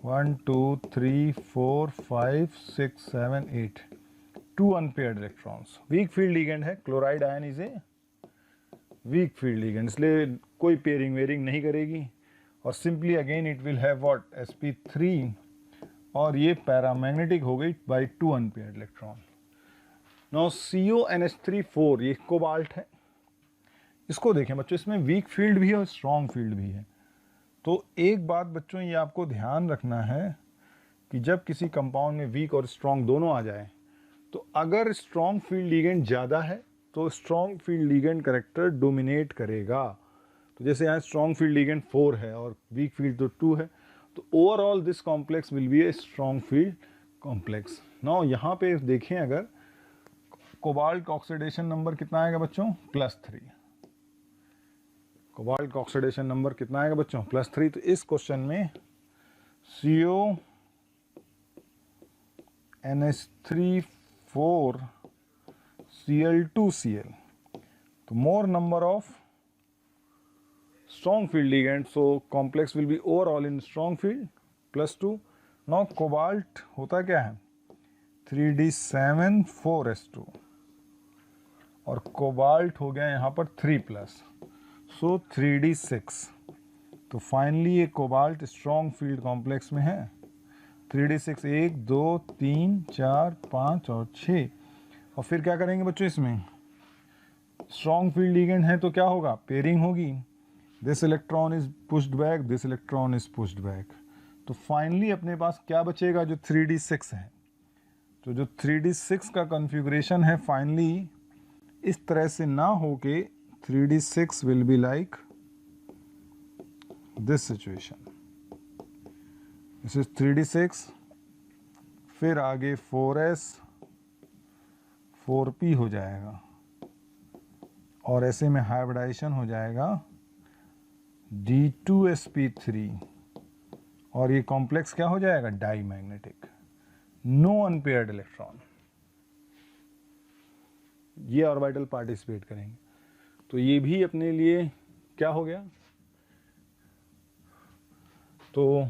1 2 3 4 5 6 7 8, 2 unpaired electrons. Weak field ligand है, chloride ion is a weak field ligand, इसलिए कोई पेयरिंग वेयरिंग नहीं करेगी, और simply again it will have what, sp3, और ये पैरामैग्नेटिक हो गई bye 2 unpaired electron. Now CONH3 ये कोबाल्ट है, इसको देखें बच्चों, इसमें वीक फील्ड भी है और स्ट्रॉन्ग फील्ड भी है। तो एक बात बच्चों ये आपको ध्यान रखना है कि जब किसी कंपाउंड में वीक और स्ट्रॉन्ग दोनों आ जाए, तो अगर स्ट्रॉन्ग फील्ड लिगेंड ज़्यादा है तो strong field ligand character dominate करेगा। तो जैसे यहाँ स्ट्रॉन्ग फील्ड लिगेंड 4 है और वीक फील्ड तो 2 है, तो overall this complex will be A strong field complex. Now यहाँ पे देखें, अगर कोबाल्ट का ऑक्सीडेशन नंबर कितना आएगा बच्चों, +3। कोबाल्ट का ऑक्सीडेशन नंबर कितना आएगा बच्चों, +3। तो इस क्वेश्चन में CONH3 Cl2Cl, तो more number of strong field ligand, so complex will be overall in strong field +2. now cobalt होता क्या है, 3d7 4s2, और कोबाल्ट हो गया यहाँ पर 3+, सो 3d6। तो फाइनली ये कोबाल्ट स्ट्रॉन्ग फील्ड कॉम्प्लेक्स में है। 3d6 1 2 3 4 5 और 6। और फिर क्या करेंगे बच्चों, इसमें स्ट्रॉन्ग फील्ड लिगेंड है तो क्या होगा, पेयरिंग होगी, this electron is pushed back, this electron is pushed back. तो फाइनली अपने पास क्या बचेगा, जो 3d6 है। तो जो 3d6 का कॉन्फ़िगरेशन है फाइनली इस तरह से ना हो के 3d6 will be like this situation, this is 3d6, फिर आगे 4s 4p हो जाएगा, और ऐसे में हाइब्रिडाइजेशन हो जाएगा D2sp3, और ये कॉम्प्लेक्स क्या हो जाएगा, diamagnetic, no unpaired electron. ये ऑर्बिटल पार्टिसिपेट करेंगे, तो ये भी अपने लिए क्या हो गया। तो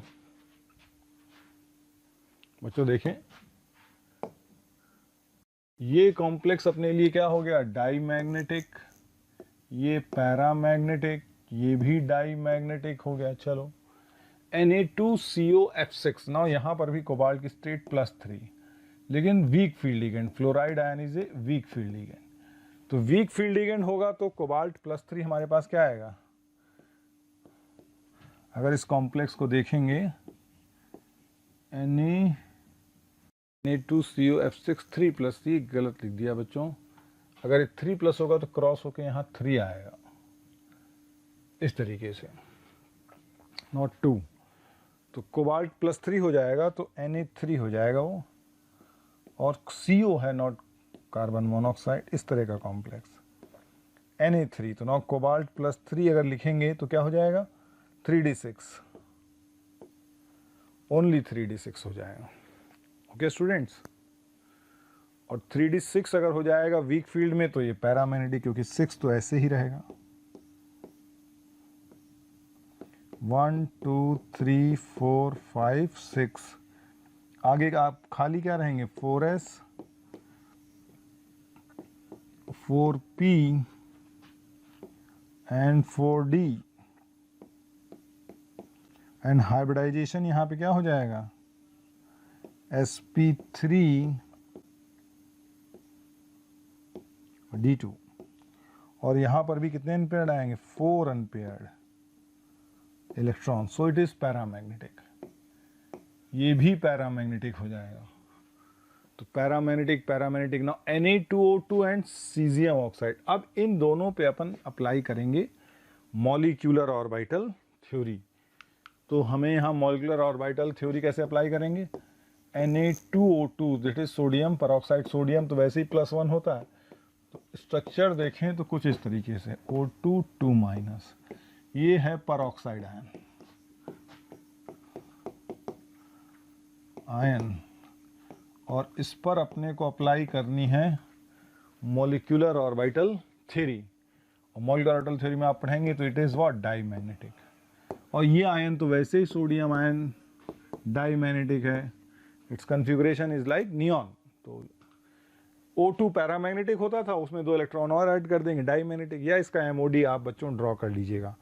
बच्चों देखें, ये कॉम्प्लेक्स अपने लिए क्या हो गया, डाई मैग्नेटिक, ये पैरामैग्नेटिक, ये भी डाई मैग्नेटिक हो गया। चलो Na2COF6, ना यहाँ पर भी कोबाल्ट की स्टेट +3, लेकिन week field ligand, fluoride ion is a weak field ligand. तो वीक फील्ड लिगेंड होगा तो कोबाल्ट +3 हमारे पास क्या आएगा। अगर इस कॉम्प्लेक्स को देखेंगे, Na2COF6 3+, ये गलत लिख दिया बच्चों, अगर ये 3+ होगा तो क्रॉस होके यहाँ 3 आएगा, इस तरीके से, नॉट 2। तो कोबाल्ट +3 हो जाएगा तो Na3 हो जाएगा वो, और CO है नॉट कार्बन मोनोऑक्साइड, इस तरह का कॉम्प्लेक्स। Na3, तो नाउ कोबाल्ट प्लस 3 अगर लिखेंगे तो क्या हो जाएगा 3d6, ओनली 3d6 हो जाएगा। ओके स्टूडेंट्स, और 3d6 अगर हो जाएगा वीक फील्ड में तो ये पैरामैग्नेटिक, क्योंकि 6 तो ऐसे ही रहेगा। 1 2 3 4 5 6, आगे का आप खाली क्या रहेंगे 4s 4p and 4d, and hybridisation यहाँ पे क्या हो जाएगा sp3 d2, और यहाँ पर भी कितने अनपेयर्ड आएंगे 4 unpaired electron, so it is paramagnetic. ये भी पैरामैग्नेटिक हो जाएगा। तो पैरामैग्नेटिक ना Na2O2 एंड सीजियम ऑक्साइड। अब इन दोनों पे अपन अप्लाई करेंगे मॉलिक्यूलर ऑर्बिटल थ्योरी। तो हमें यहाँ मॉलिक्यूलर ऑर्बिटल थ्योरी कैसे अप्लाई करेंगे, Na2O2 that is sodium peroxide, sodium तो वैसे ही +1 होता है। तो स्ट्रक्चर देखें तो कुछ इस तरीके से O2 2-, ये है परऑक्साइड आयन, और इस पर अपने को अप्लाई करनी है मॉलिक्यूलर ऑर्बिटल थ्योरी। और मॉलिक्यूलर ऑर्बिटल थ्योरी में आप पढ़ेंगे तो इट इज व्हाट डाईमैग्नेटिक, और ये आयन तो वैसे ही सोडियम आयन डाईमैग्नेटिक है, it's configuration is like neon. तो O2 पैरामैग्नेटिक होता था, उसमें 2 इलेक्ट्रॉन और ऐड कर देंगे डाईमैग्नेटिक, या इसका MOD आप बच्चों ड्रॉ कर लीजिएगा।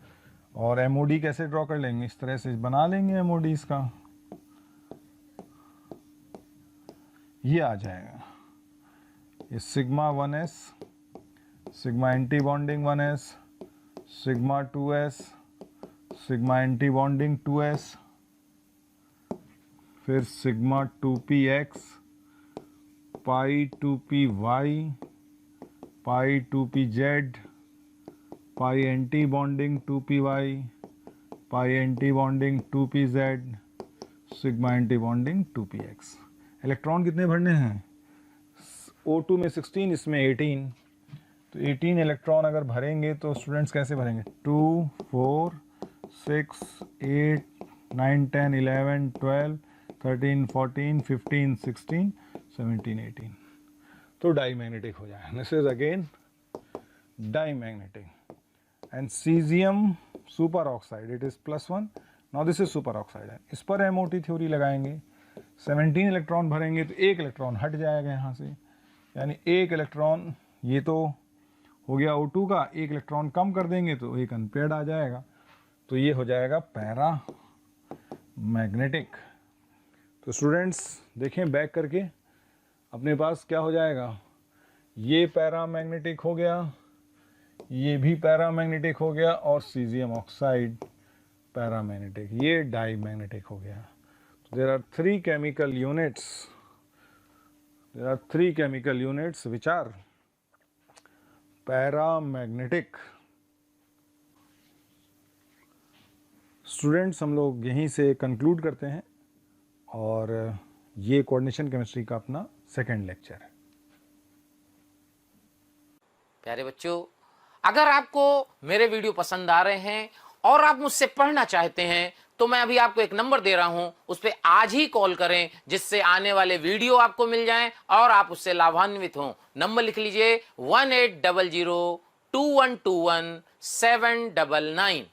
और MOD कैसे ड्रॉ कर लेंगे, इस तरह से बना लेंगे MOD इसका, ये आ जाएगा, ये sigma 1s, sigma antibonding 1s, sigma 2s, sigma antibonding 2s, फिर sigma 2px, pi 2py, pi 2pz, pi antibonding 2py, pi antibonding 2pz, sigma antibonding 2px। Electron कितने भरने हैं, O2 में 16, इसमें 18, तो 18 electron अगर भरेंगे तो स्टूडेंट्स कैसे भरेंगे 2 4 6 8 9 10 11 12 13 14 15 16 17 18, तो डाईमैग्नेटिक हो जाए। This is again diamagnetic. And caesium super oxide it is +1, now this is super oxide है, इस पर MOT थ्योरी लगाएंगे, 17 इलेक्ट्रॉन भरेंगे तो 1 इलेक्ट्रॉन हट जाएगा यहाँ से, यानी 1 इलेक्ट्रॉन, ये तो हो गया O2 का, 1 इलेक्ट्रॉन कम कर देंगे तो 1 अनपेयर्ड आ जाएगा, तो ये हो जाएगा पैरा मैग्नेटिक। तो स्टूडेंट्स देखें बैक करके अपने पास क्या हो जाएगा, ये पैरामैग्नेटिक हो गया, ये भी पैरामैग्नेटिक हो गया, और सीजियम ऑक्साइड पैरामैग्नेटिक, ये डाईमैग्नेटिक हो गया। तो there are 3 chemical units which are paramagnetic. Students हम लोग यहीं से कंक्लूड करते हैं, और ये कोऑर्डिनेशन केमिस्ट्री का अपना सेकंड लेक्चर है। प्यारे बच्चों, अगर आपको मेरे वीडियो पसंद आ रहे हैं और आप मुझसे पढ़ना चाहते हैं तो मैं अभी आपको एक नंबर दे रहा हूं, उस पर आज ही कॉल करें, जिससे आने वाले वीडियो आपको मिल जाएं और आप उससे लाभान्वित हों। नंबर लिख लीजिए 1800 2121 799।